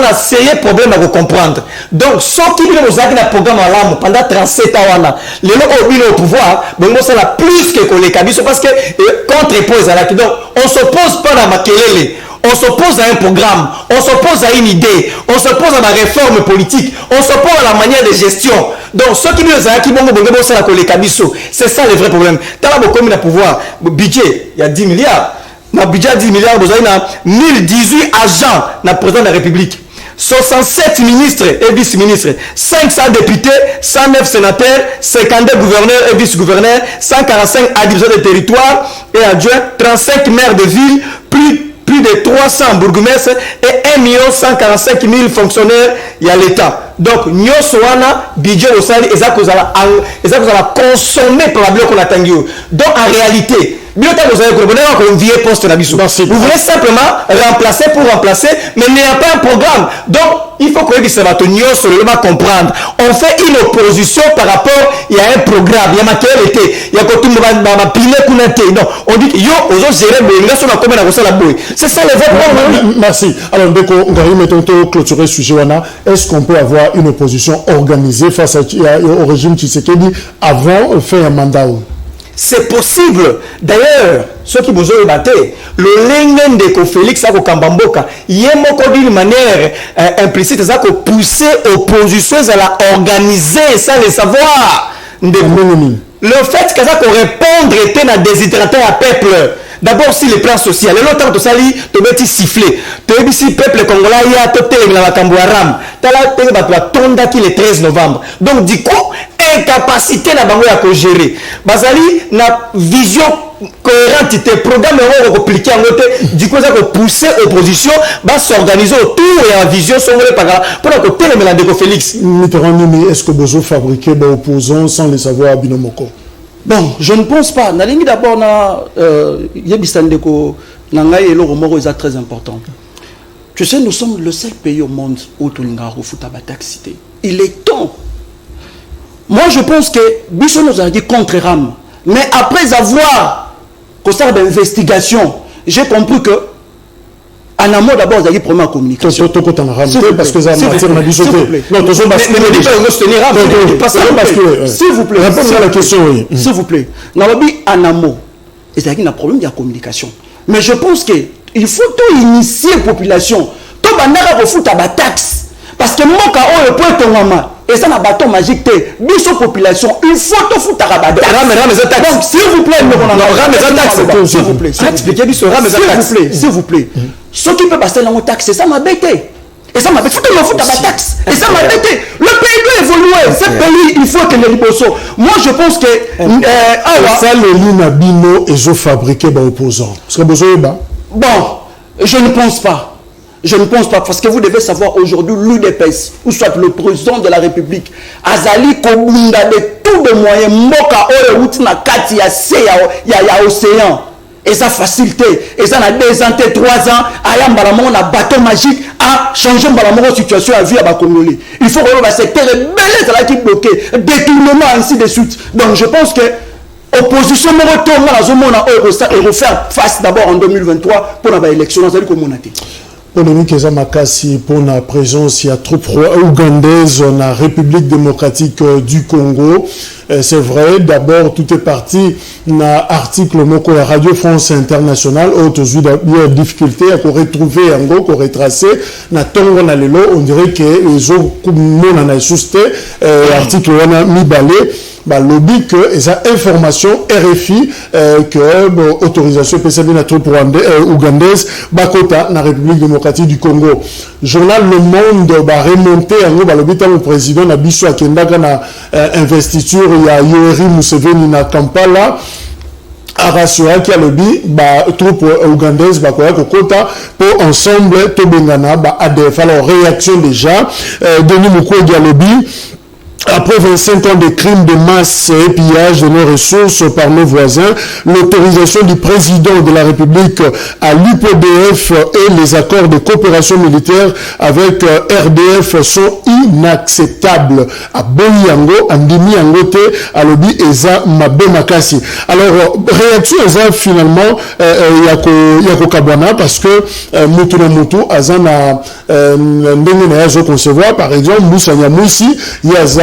y a un sérieux problème à vous comprendre. Donc, ceux qui vous avez un programme à l'âme pendant 37 ans, les gens au pouvoir, c'est la plus que les cabis, parce que contre-pose à la. Donc, on s'oppose pas à ma kelele. On s'oppose à un programme, on s'oppose à une idée, on s'oppose à la réforme politique, on s'oppose à la manière de gestion. Donc, ceux qui nous ont c'est ça le vrai problème. T'as là, comme il a pouvoir, budget, il y a 10 milliards. Dans le budget 10 milliards, vous avez 1018 agents dans le président de la République, 67 ministres et vice-ministres, 500 députés, 109 sénateurs, 52 gouverneurs et vice-gouverneurs, 145 adviseurs de territoire et adjoints, 35 maires de ville, plus de 300 bourgmestres et 1 145 000 fonctionnaires à l'État. Donc, nous avons budget au salaire et ça vous allez consommer par la qu'on attend. Donc, en réalité, vous voulez simplement remplacer pour remplacer, mais il n'y a pas un programme. Donc, il faut que les va comprendre. On fait une opposition par rapport, il y a un programme, il y a matériel été, il y a tout le monde. On dit que c'est ça le vrai problème. Merci. Alors, dès qu'on mettons clôturer ce sujet, est-ce qu'on peut avoir une opposition organisée face au régime Tshisekedi avant de faire un mandat? C'est possible. D'ailleurs, ceux qui vous ont battu, le Lengen de Félix à Kambamboka, il y a d'une manière implicite, ça que pousser opposition à la organiser sans le savoir. Le fait que ça qu'on répondre était dans déshydraté à peuple. D'abord, si le plan social, et l'autre, tu sali, tu mets siffler. Tu mets si peuple congolais, il y a tout le monde tu as tonda qui le 13 novembre. Donc, du coup, incapacité na bango ya ko gérer. Bazali na vision cohérente te programme on compliqué en côté du coup ça ko pousser opposition va s'organiser autour et en vision sombre par pour que tel mélange de Félix Mitterrand est-ce que besoin fabriquer des opposants sans le savoir binomoko? Bon, je ne pense pas. Nalingi d'abord na yebisandeko na ngai elo moko est très important. Tu sais, nous sommes le seul pays au monde où tout le monde refoute à cité. Il est temps. Moi, je pense que Bissot nous a dit contre RAM. Mais après avoir constaté d'investigation, j'ai compris que en amont d'abord, il y a eu première communication. Parce que ça m'a dit s'il vous plaît. S'il vous plaît. Répondez à la question. S'il vous plaît. En amont, il y a eu un problème de la communication. Mais je pense que il faut tout initier population. Tout bandara ko futa ba taxe parce que moka oyo po etongama et ça na bâton magique te biso population il faut tout futa ba taxe. Donc s'il vous plaît s'il vous plaît s'il vous plaît ce qui peut passer dans mon taxe c'est ça ma bête. Et ça m'a fait foutre ma taxe. Et ça m'a bêté. Le pays doit évoluer. Ce pays, il faut que les ribosso. Moi, je pense que. Ça, le Linabino, ils ont fabriqué des opposants. Bon, je ne pense pas. Je ne pense pas. Parce que vous devez savoir aujourd'hui, l'UDPS, ou soit le président de la République, Azali Kobunda de tous les moyens, Moka Oye Outina Kati, il y a océan. Et ça facilité. Et ça a 2 ans, 3 ans, Ayam Balamon a bâton magique à changer la situation à vie à Congolais. Il faut que le secteur est bel qui bloqué, détournement ainsi de suite. Donc je pense que opposition me retourne dans la zone et refaire face d'abord en 2023 pour l'élection dans la communauté. Polémique eza makasi pour la présence ya troupes ougandaises dans la République démocratique du Congo. C'est vrai, d'abord tout est parti dans l'article moko la Radio France Internationale où il y a des difficultés à retrouver en gros, à retracer na tongo na lelo, on dirait que les autres mon na susté article wana mibale ba lobby que eza information RFI que autorisation PCB na troupe ougandaise bakota na République démocratique du Congo. Journal Le Monde ba remonté en ba lobby tant le président na biso akendaka na investiture ya Yoweri Museveni na Kampala a rassuré qu'il y a lobby ba troupe ougandaise ba koya kokota pour ensemble to bengana ba ADF. Alors réaction déjà Denis Mukwege a lobby. Après 25 ans de crimes de masse et pillage de nos ressources par nos voisins, l'autorisation du président de la République à l'UPDF et les accords de coopération militaire avec RDF sont inacceptables. À Boniango, à Ndimi Angote, à Lobi Eza Mabe Makasi. Alors, réaction Eza finalement, Yako Kabwana, parce que Moutouna Moutou, Azana Ndengene Yazo concevoir, par exemple, Moussa Nyamouissi, Yaza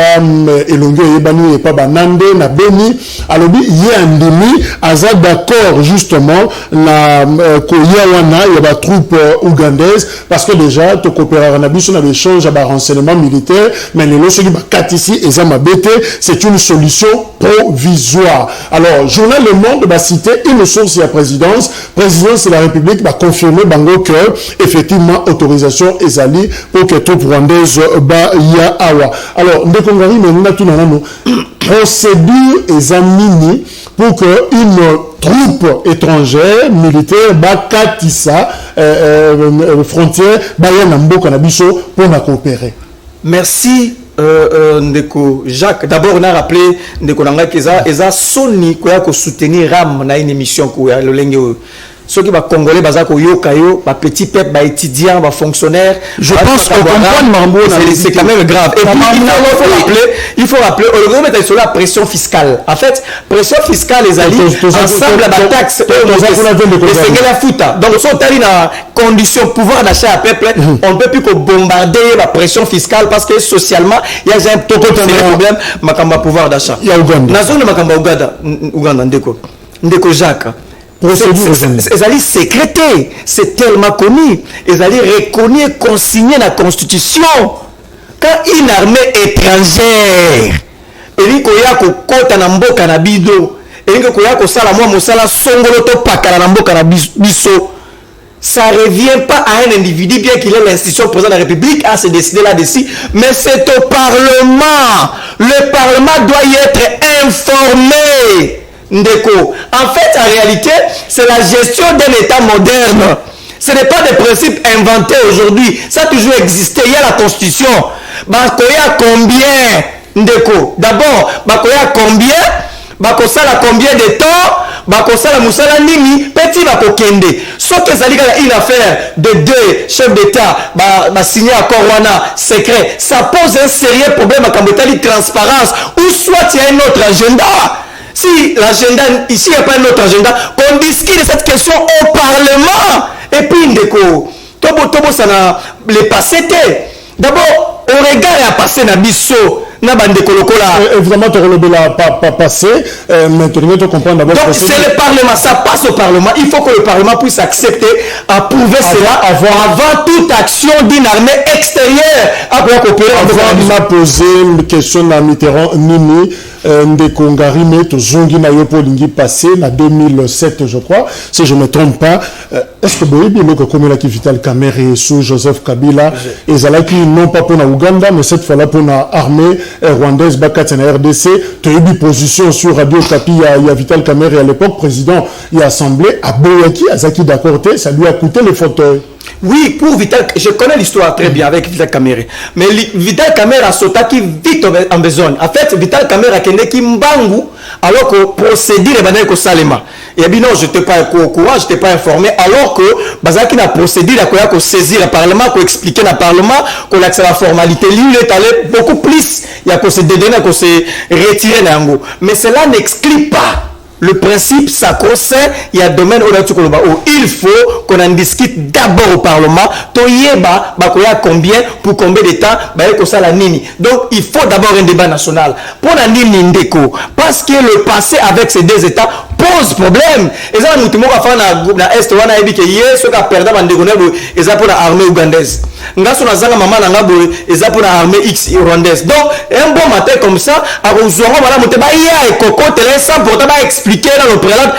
elongo yebani et pas banande na beni alobi yandimi aza d'accord justement na koyawana ya ba troupe ougandaise parce que déjà to coopérer na biso na échange à renseignement militaire mais les loso qui ba katisi eza mabete c'est une solution provisoire. Alors journal Le Monde ba cité une source à présidence de la République va confirmer bango que effectivement autorisation ezali pour que troupe rwandaise ba ya awa. Alors mais nous avons procédure examinée pour que une troupe étrangère militaire bakatisa frontière bayanambo kanabiso pour la coopérer. Merci Ndeko Jacques. D'abord on a rappelé Ndeko Nanga Keza eza soni koya ko soutenir RAM na une émission ko ya lolenge. Ceux qui va congolais bazako yokayo ba petit peuple ba étudiant ba fonctionnaire je pense qu'on comprend c'est quand même grave et puis il faut rappeler le gouvernement est sur la pression fiscale en fait pression fiscale les alliés ensemble la taxe c'est la fouta donc sont allés dans condition pouvoir d'achat à peuple on ne peut plus que bombarder la pression fiscale parce que socialement il y a un problème makamba pouvoir d'achat il y a Ouganda na zone makamba Ouganda Ndeko Jacques. Ils allaient sécréter, c'est tellement connu. Ils allaient reconnaître, consigner la Constitution. Quand une armée étrangère, et koya ko kota na mboka na bido, et koya ko sala moi mosala songolo to pakala na mboka na biso, ça revient pas à un individu bien qu'il ait l'institution président de la République à se décider là-dessus, mais c'est au Parlement. Le Parlement doit y être informé. Ndeko. En fait, en réalité, c'est la gestion d'un État moderne. Ce n'est pas des principes inventés aujourd'hui. Ça a toujours existé. Il y a la Constitution. Bakoya combien, Ndeko? D'abord, Bakoya combien? Bakosala combien de temps? Bakosala Moussala Nimi, petit Bakokende. Sauf que ça a une affaire de 2 chefs d'État, signé à Corwana, secret. Ça pose un sérieux problème à Kambotali transparence. Ou soit il y a un autre agenda. Si l'agenda, ici il n'y a pas un autre agenda, qu'on discute de cette question au Parlement. Et puis, Ndeko, Tobo, ça n'a les passé. D'abord, au regard à passer na biso, na bande kolokola. Évidemment, tu pas passé, mais tu dois comprendre d'abord. Donc c'est le Parlement, ça passe au Parlement. Il faut que le Parlement puisse accepter, approuver cela avant toute action d'une armée extérieure. Avant de poser une question à Mitterrand, Nini, Ndeko Ngarime, Zongi na Yopo Lingi passé, en 2007, je crois, si je ne me trompe pas. Est-ce que Boyebi, comme la Vital Kamerhe sous Joseph Kabila, et Zalaki, non pas pour la Ouganda, mais cette fois-là pour l'armée rwandaise, Bakat et la RDC, tu as eu position sur Radio Kapi, il y a Vital Kamerhe à l'époque, président, il a assemblé à Boyaki, à Zaki Dakorte, ça lui a coûté les fauteuils. Oui, pour Vital, je connais l'histoire très bien avec Vital Kamerhe. Mais Vital Kamerhe a sauté qui vite en besogne. En fait, Vital Kamerhe a kené qui mbangu alors que procédure est salema. Et bien non, je n'étais pas au courant, je n'étais pas informé. Alors que Bazaki n'a procédure à saisir le Parlement, à expliquer le Parlement, qu'on accède à la formalité. Lui, il est allé beaucoup plus. Il y a qu'on se dédonner, qu'on se retirer n'ango. Mais cela n'exclut pas le principe sacro-saint. Il y a domaine où il faut qu'on en discute d'abord au Parlement. Toyeba, combien, pour combien de temps, la nini. Donc il faut d'abord un débat national. Pour la nini ndeko, parce que le passé avec ces deux États pose problème. Et ça, nous avons fait na Est, on a dit que hier, ce qu'a perdu et ça pour l'armée ougandaise. Nous avons fait maman et ça pour l'armée X rwandaise. Donc, un bon matin comme ça, à Rouzouan, voilà, nous avons expliquer dans le prélat,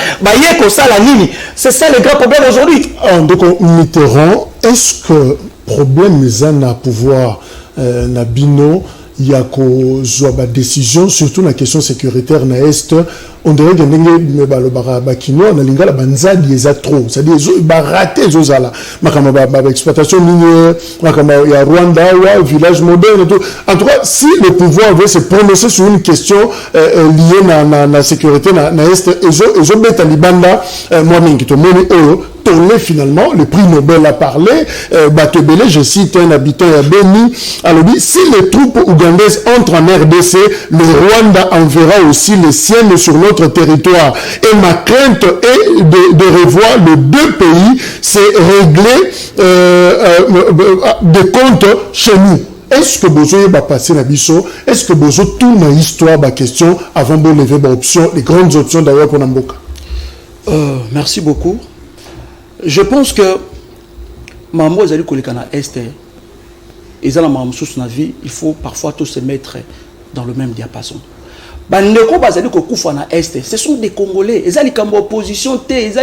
c'est ça le grand problème aujourd'hui. Donc, Mitterrand, est-ce que problème est à pouvoir na bino il y a des décisions, surtout la question sécuritaire na Est, on dirait que le lingala banzadi est trop, c'est-à-dire raté zozala exploitation minière, il y a Rwanda, village moderne et tout. En tout cas, si le pouvoir veut se prononcer sur une question liée à la sécurité na Est, et beta libanda moi mingi to moni oyo tourné finalement, le prix Nobel a parlé, Batebele, je cite un habitant à Beni, alors dit, si les troupes ougandaises entrent en RDC, le Rwanda enverra aussi les siennes sur notre territoire. Et ma crainte est de revoir les deux pays, c'est régler des comptes chez nous. Est-ce que Bozo va passer la biso? Est-ce que Bozo tourne l'histoire, la question, avant de lever l'option, les grandes options d'ailleurs pour Namboka? Merci beaucoup. Je pense que Mambo Zali Kolekana Est et Zala Mambo sous vie, il faut parfois tous se mettre dans le même diapason. Bandeko Bazali Kokufa na Est, ce sont des Congolais. Ils ont une opposition, ils ont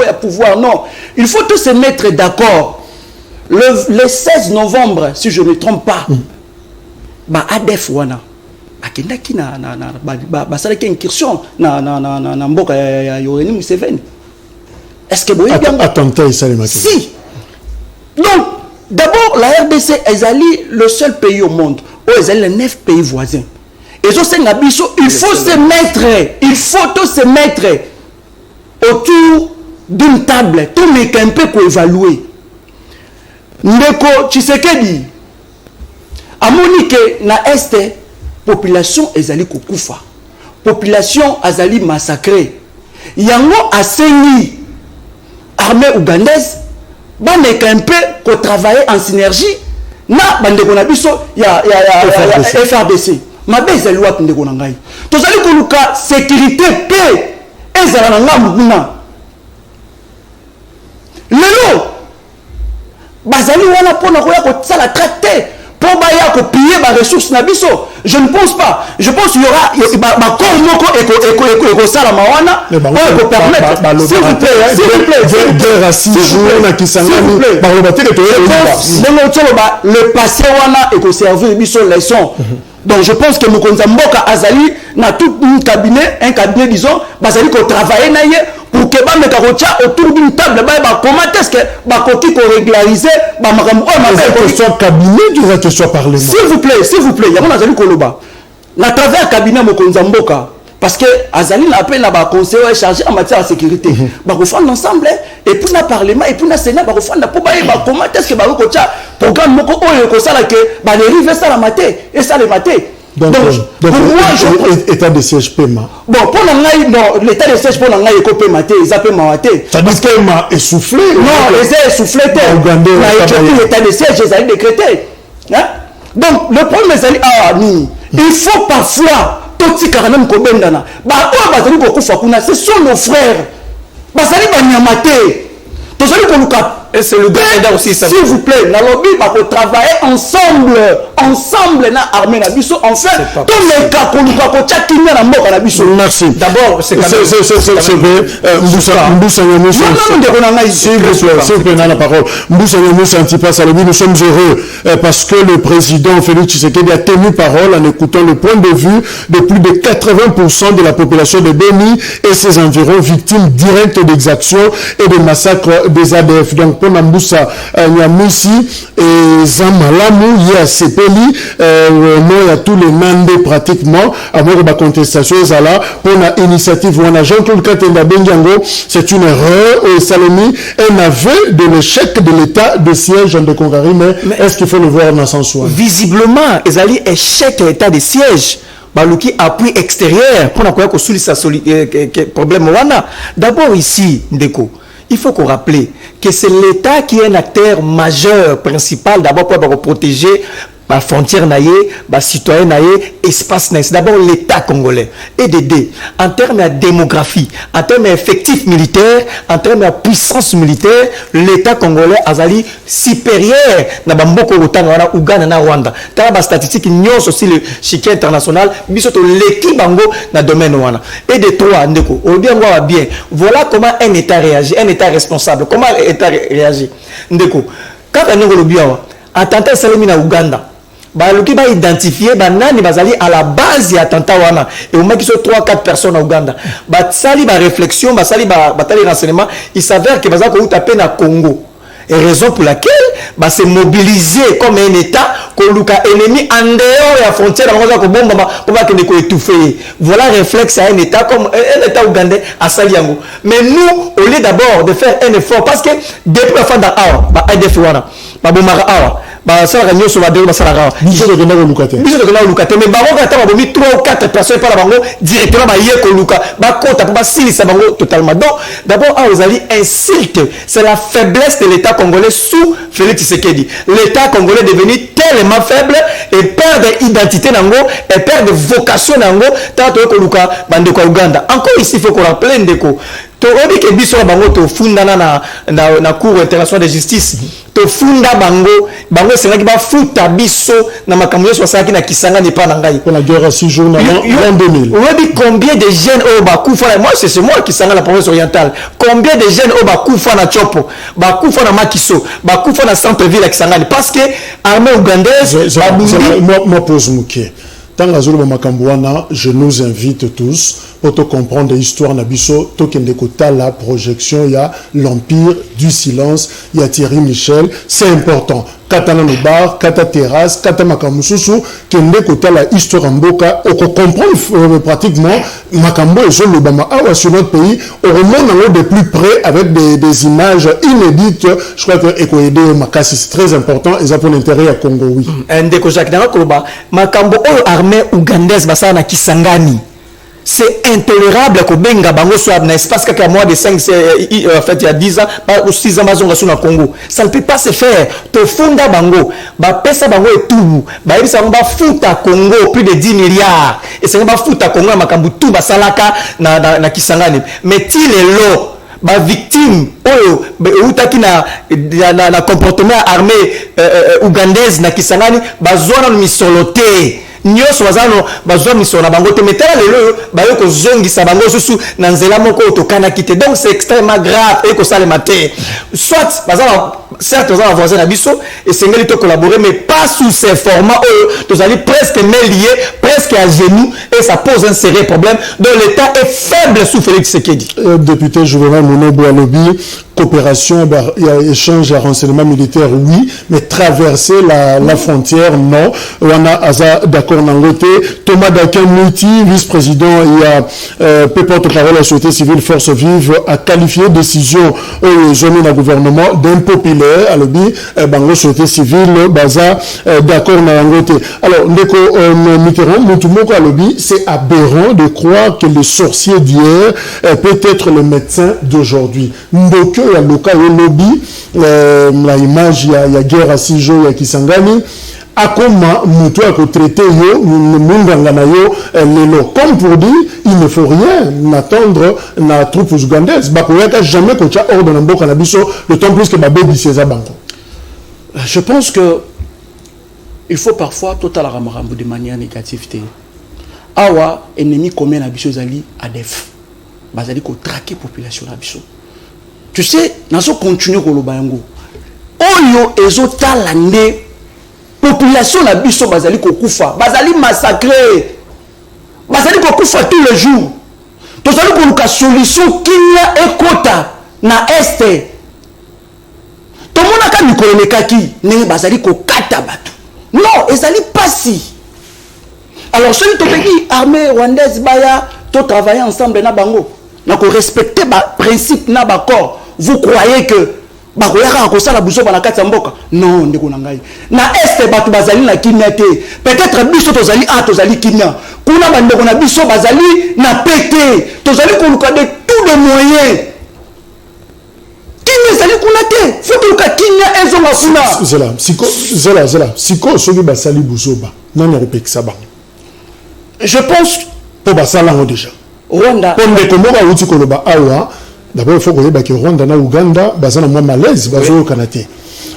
un pouvoir. Non, il faut tous se mettre d'accord. Le 16 novembre, si je ne me trompe pas, ADF wana akendaki na basalaki incursion na mboka ya Yoweri Museveni. Est-ce que vous attentat si. Donc, d'abord, la RDC est le seul pays au monde où ils sont les 9 pays voisins. Et ça, c'est il faut tous se mettre autour d'une table, tout le monde un peu pour évaluer. Ndeko Tshisekedi, à Monique, na Est, population est kokufa. Population est massacrée. Yango a saigné. Armée ougandaise, un peu qu'on travaille en synergie, na bande qu'on a biso ya FRDC. Ma base loi que nous avons. Tous allez koluka sécurité paix et ça na ngambuna. Lelo bazali wana pona ko ya ko tsala traité pour baya ko piller ba ressources na biso. Je ne pense pas. Je pense qu'il y aura ma corps moko et ça la mawana pour permettre. S'il vous plaît, s'il vous plaît. Le passé wana et servir biso leçon. Donc je pense que Mokonzamboka Azali na tout un cabinet disons, bazali ko travailler na ye pour que ba mekarocha autour d'une table comment est-ce que ba koki ko régulariser ba makambo que soit cabinet que soit parlement. S'il vous plaît, ya mona azali koloba na travers cabinet Mokonzamboka parce que Azali n'a appelé la conseiller chargé en matière de sécurité. Ba ko fond ensemble et puis na parlement et puis na sénat ba ko fond pour ba comment est-ce que ba ko cha programme moko oyo ko sala que ba dériver ça la maté et ça le maté. Donc pour moi, état de siège paiement. Bon, pour l'état de siège pour l'anglais, il peut mater, il peut mater. Parce qu'il m'a essoufflé. Non, il est essoufflé. L'état de siège, ils ont décrété. Donc, le problème, c'est Il faut parfois toti karanam ko bendana ba o bazali ko kufa kuna ce sont nos frères bazali ba nyamate tozali ko luka. Et c'est le Ghana aussi, ça. S'il vous plaît, la lobby va travailler ensemble na armée na biso en fait comme les cas qu'on nous va tchakina na mboka na biso. Merci. D'abord, c'est vrai. Mboussa Nyamoussa. S'il vous plaît, la parole. Mboussa Nyamoussa Antipas Alobi, nous sommes heureux parce que le président Félix Tshisekedi a tenu parole en écoutant le point de vue de plus de 80% de la population de Beni et ses environs victimes directes d'exactions et de massacres des ADF. Donc, pour Mboussa Nyamoussa et Zamalamu, il y a Sepeli, il y a tous les mandés pratiquement, avant la contestation, pour l'initiative, on a Jean-Claude Katenda Bengango, c'est une erreur, et Salomé, un aveu de l'échec de l'état de siège de Congari, mais est-ce qu'il faut le voir dans le sens où? Visiblement, ils allaient échec de l'état de siège. Balouki appui extérieur pour qu'on ait problème. D'abord ici, Ndeko, il faut qu'on rappelle que c'est l'État qui est un acteur majeur, principal, d'abord pour protéger la frontière naïe, les citoyens naïe, espace naïe. C'est d'abord l'État congolais. Et d'aider en termes de démographie, en termes d'effectifs militaires, en termes de puissance militaire, l'État congolais azali supérieur na bamboko Ouganda na Rwanda. T'as la statistique nyos aussi le chiquet international, bisoto l'équipe bango na domaine wana. Et de trois ndeko, on bien voir bien. Voilà comment un État réagit, un État responsable. Comment l'État réagit ndeko. Quand on est bien, attentat salami na Ouganda. Baluki ba identifier banani bazali à la base ya attentat wana et au moins qui sont 3-4 personnes au Ouganda ba sali ba réflexion ba sali ba tali renseignement il s'avère que bazako ou taper na Congo et raison pour laquelle ba se mobiliser comme un État ko luka ennemi en dehors ya frontière ba ko bomba ko ba ke ko étouffer voilà réflexe à un État comme un État ougandais à Saliango mais nous au lieu d'abord de faire un effort parce que depuis la fin d'Awa ba ADF wana ba bomara awa ba sala kanyo so ba de ba sala rawa biso de gena lukate mais bango kata ba bomi 3 ou 4 personnes par bango directement ba yeko luka ba kota ba silisa bango totalement donc d'abord à Ozali insulte c'est la faiblesse de l'État congolais sous Félix Tshisekedi l'État congolais est devenu tellement faible et perd d'identité nango et perd de vocation nango tato ko luka bande ko Uganda encore ici il faut qu'on rappelle ndeko to obi ke biso bango to fundana na cour internationale de justice to funda bango c'est là qui va futa biso na makambo so ça qui na Kisangani pa na ngai pour la guerre à 6 jours en 2000 obi combien de jeunes au bakufa moi c'est moi qui Kisangani la province orientale combien de jeunes au bakufa na Chopo bakufa na Makiso bakufa na centre ville à Kisangani parce que armée ougandaise moi pose Mouké. Tant que je nous invite tous pour te comprendre l'histoire Nabiso, la projection, il y a l'empire du silence, il y a Thierry Michel, c'est important. Katana Nobar, Kata Terrasse, Kata Makamususu, qui est la histoire en Boka, on comprend pratiquement Makambo et Jean Lobama sur notre pays, on remonte de plus près avec des images inédites. Je crois que Ekoede Makassi, c'est très important et ça pour l'intérêt à Congo, oui. Ndeko Jacques Narakoba, Makambo armée ougandaise, Basana Kisangani. C'est intolérable que Benga Bango soit dans l'espace qu'à moins de 5, en fait, il y a 10 ans, ou 6 ans, sur le Congo. Ça ne peut pas se faire. To funda Bango, pesa Bango et tout, ça va foutre à Congo plus de 10 milliards. Et ça va foutre à Congo, Makambu, tout, Salaka, na Kisangani. Mais il est là. Victime, na comportement armé ougandaise, na Kisangani, zone misoloté. Nyos wazano bazwa misona bango te metala lelo bayo ko zongisa bango susu na nzela moko to kana kite donc c'est extrêmement grave et ko sale matin soit bazana certes on va voisin na biso et sengeli to collaborer mais pas sous ces formats tous allez presque liés presque à genoux et ça pose un sérieux problème donc l'État est faible sous Félix Tshisekedi. Député Juvenal Monobo Alobi, coopération, il y a échange à renseignement militaire, oui, mais traverser la frontière, non. On a d'accord dans l'autre. Thomas Daken-Mouti, vice-président, il y a porte-parole de la société civile Force Vive, a qualifié décision au zone du gouvernement d'impopulaire, à l'objet, la société civile, baza, d'accord dans l'autre. Alors, Ndeko Mitterrand, Moutoumoko à l'objet, c'est aberrant de croire que le sorcier d'hier peut être le médecin d'aujourd'hui. Ndoko il y a local lobby, la image, il y a guerre à 6 jours, il y a Kisangani. akoma muto à traiter yo munganga na yo lelo comme pour dire il ne faut rien attendre na troupe ougandaise bakoyaka jamais ko cha ordre na mboka na biso le temps plus que babebi ceza bango. Je pense que il faut parfois total ramarambo de manière négative. Awa ennemi commun na biso zali ADF bazali ko traquer population na biso. Tu sais nazo continuer ko loba yango oyo ezotala nde population na biso bazali ko kufa bazali massacrer bazali ko kufa tous les jours tozali ko luka solution kinya ekota na este tomona ka mikolo nekaki ndenge bazali ko kata bato non ezali pasi. Alors celui qui dit armée rwandaise baya to travailler ensemble na bango na ko respecter ba principe na ba corps. Vous croyez que bakoyaka ko sala buso bana kati mboka? Non ndeko na ngai na este batu bazali na kinya te peut-être biso tozali tozali kinya kuna bandeko na biso bazali na pété tozali ko luka de tous les moyens kinya zali kuna te faut que luka kinya ezonga kuna zela siko soki basali buso ba nani repekisa ba. Je pense pour basala déjà Rwanda pour les Comores uti koloba awa d'abord il faut que Rwanda na Uganda bazana moi malaise bazo kanate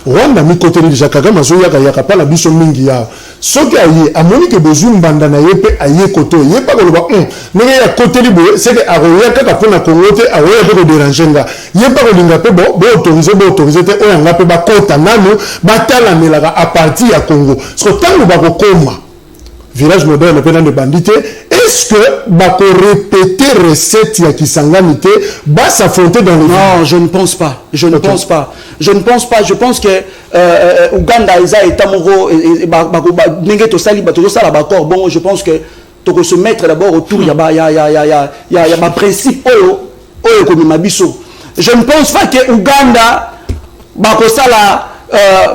Rwanda mi côté déjà Kagame azo yaka pa la biso mingi ya soki aye amoni que besoin banda na yepe aye côté yepa koloba nenge ya côté libo c'est que aroya kaka pona Congo te aroya ko déranger nga yepa ko linga pe bo autoriser te o nga pe ba kota nanu batala melaka à partir ya Congo so tango ba ko koma village moderne pendant de bandité. Est-ce que bako répéter recette ya kisanganité va s'affronter dans le non, je ne pense pas. Je ne pense pas. Je pense que Ouganda eza etamoro bako nenge to sali bato sala bakor bon je pense que to se mettre d'abord autour ya ba principe oyo comme mabiso. Je ne pense pas que Ouganda bako sala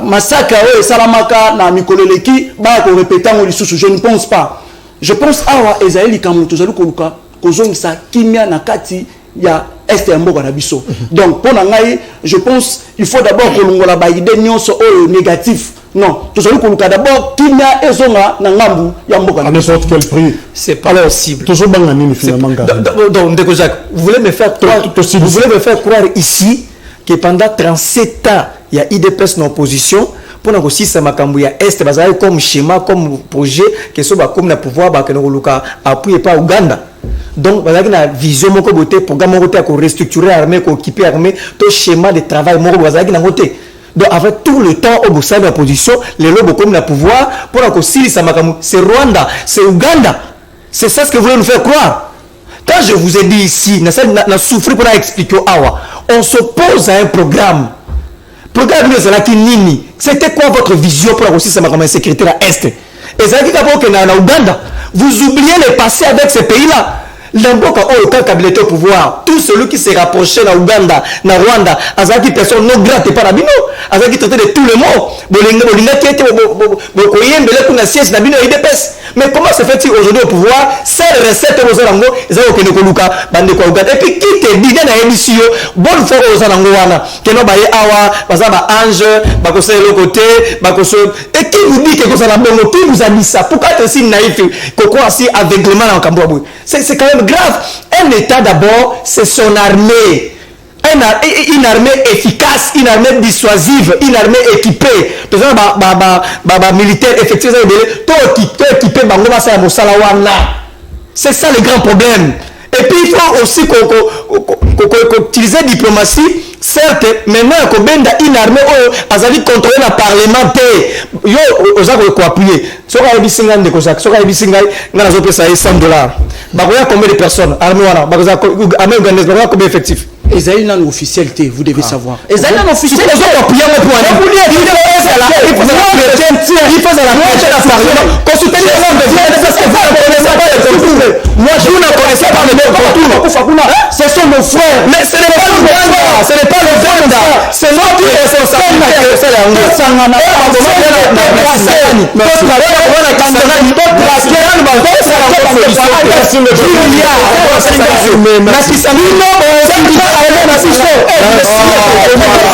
massacre salamaka na mikoleleki bako répéter ngo lisusu. Je ne pense pas. Je pense awa Ezaeli kamuto zalu koluka kozongisa kimia na kati ya este ya mboka na biso. Donc pour ngai je pense il faut d'abord kolongola ba idée nyonso oyo négatif. Non, tozalu koluka d'abord kimia ezonga na ngambu ya mboka à n'importe quel prix. C'est pas possible. Toujours banga nini finalement. Donc Ndeko Jacques, vous voulez me faire croire ici que pendant 37 ans il y a IDPS en opposition pour aussi ça makambu ya est bazali comme schéma comme projet que so ba comme na pouvoir ba que luka appuyer pas Uganda. Donc bazali na vision moko boté programme moko ko restructurer armée ko équiper armée to schéma de travail moko bazali na côté. Donc avec tout le temps au bout de la position les lobes comme na pouvoir pour que si ça makambu c'est Rwanda, c'est Uganda. C'est ça ce que vous voulez nous faire croire. Quand je vous ai dit ici na souffrir pour expliquer awa, on s'oppose à un programme. C'était quoi votre vision pour aussi ça comme sécurité à Est? Et ça dit d'abord que na Uganda, vous oubliez le passé avec ces pays-là. L'emboka au temps qu'habilité au pouvoir, tout celui qui s'est rapproché na Uganda, na Rwanda, azaki personne non grate par abino, azaki traité de tout le monde. Bolinga qui était bokoyembele kuna siège na bino IDPS. Mais comment se fait-il aujourd'hui au pouvoir? C'est recette aux Orango, ezako ke nekoluka bande kwa Uganda. Et puis qui te dit na émission, bonne fois aux Orango wana, que no baye awa, bazaba ange, bakose le côté, bakose. Et qui vous dit que ça na bongo, qui vous a dit ça? Pourquoi être si naïf, koko asi aveuglement en Cambodge? C'est quand même grave. Un État d'abord, c'est son armée. Une armée efficace, une armée dissuasive, une armée équipée. Tout ça, militaire effectif, tout équipé, c'est ça le grand problème. Et puis il faut aussi utiliser la diplomatie. Certes, maintenant, une armée qui contrôle le Parlement. Yo, aux gens qui appuyer. Si vous avez 100 $, combien de personnes? Armée ougandaise, combien d'effectifs? Ezaïl non officialité, vous devez savoir. Ezaïl non officialité. Il faut la moi je ne connaissais pas le même. Ce sont nos frères. Mais ce n'est pas le Rwanda. Ce n'est pas le Rwanda. C'est notre responsabilité.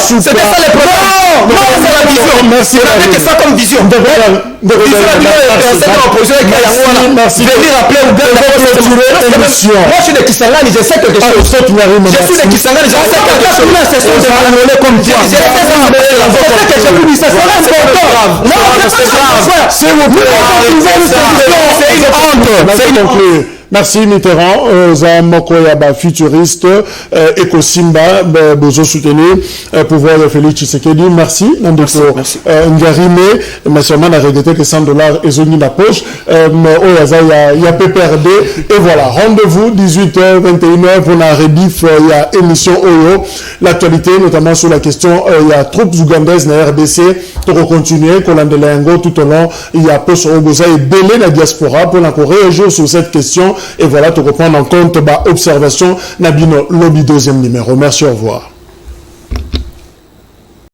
C'était ça le problème. Non, c'est la vision. Merci. Avec ça comme vision. Merci. Venir rappeler au gars moi je suis de Kisangani, je sais quelque chose. Je suis de Kisangani, je sais quelque chose. C'est une honte. Merci Mitterrand, Zamokoya futuriste, Ekosimba, Bozo soutenir, pouvoir de Félix Tshisekedi. Merci. Merci. Ngarime, mais seulement on a regretté que $100 est zone dans la poche. Il y a PPRD. Et voilà, rendez-vous 18h, 21h pour la rediff, il y a émission Oyo. L'actualité, notamment sur la question, il y a troupes ougandaises dans la RDC, pour continuer, Kolandelengo tout au long, il y a Post Ogoza et Belé la diaspora pour encore réagir sur cette question. Et voilà, te reprendre en compte, observation, Nabino Lobby 2e numéro. Merci, au revoir.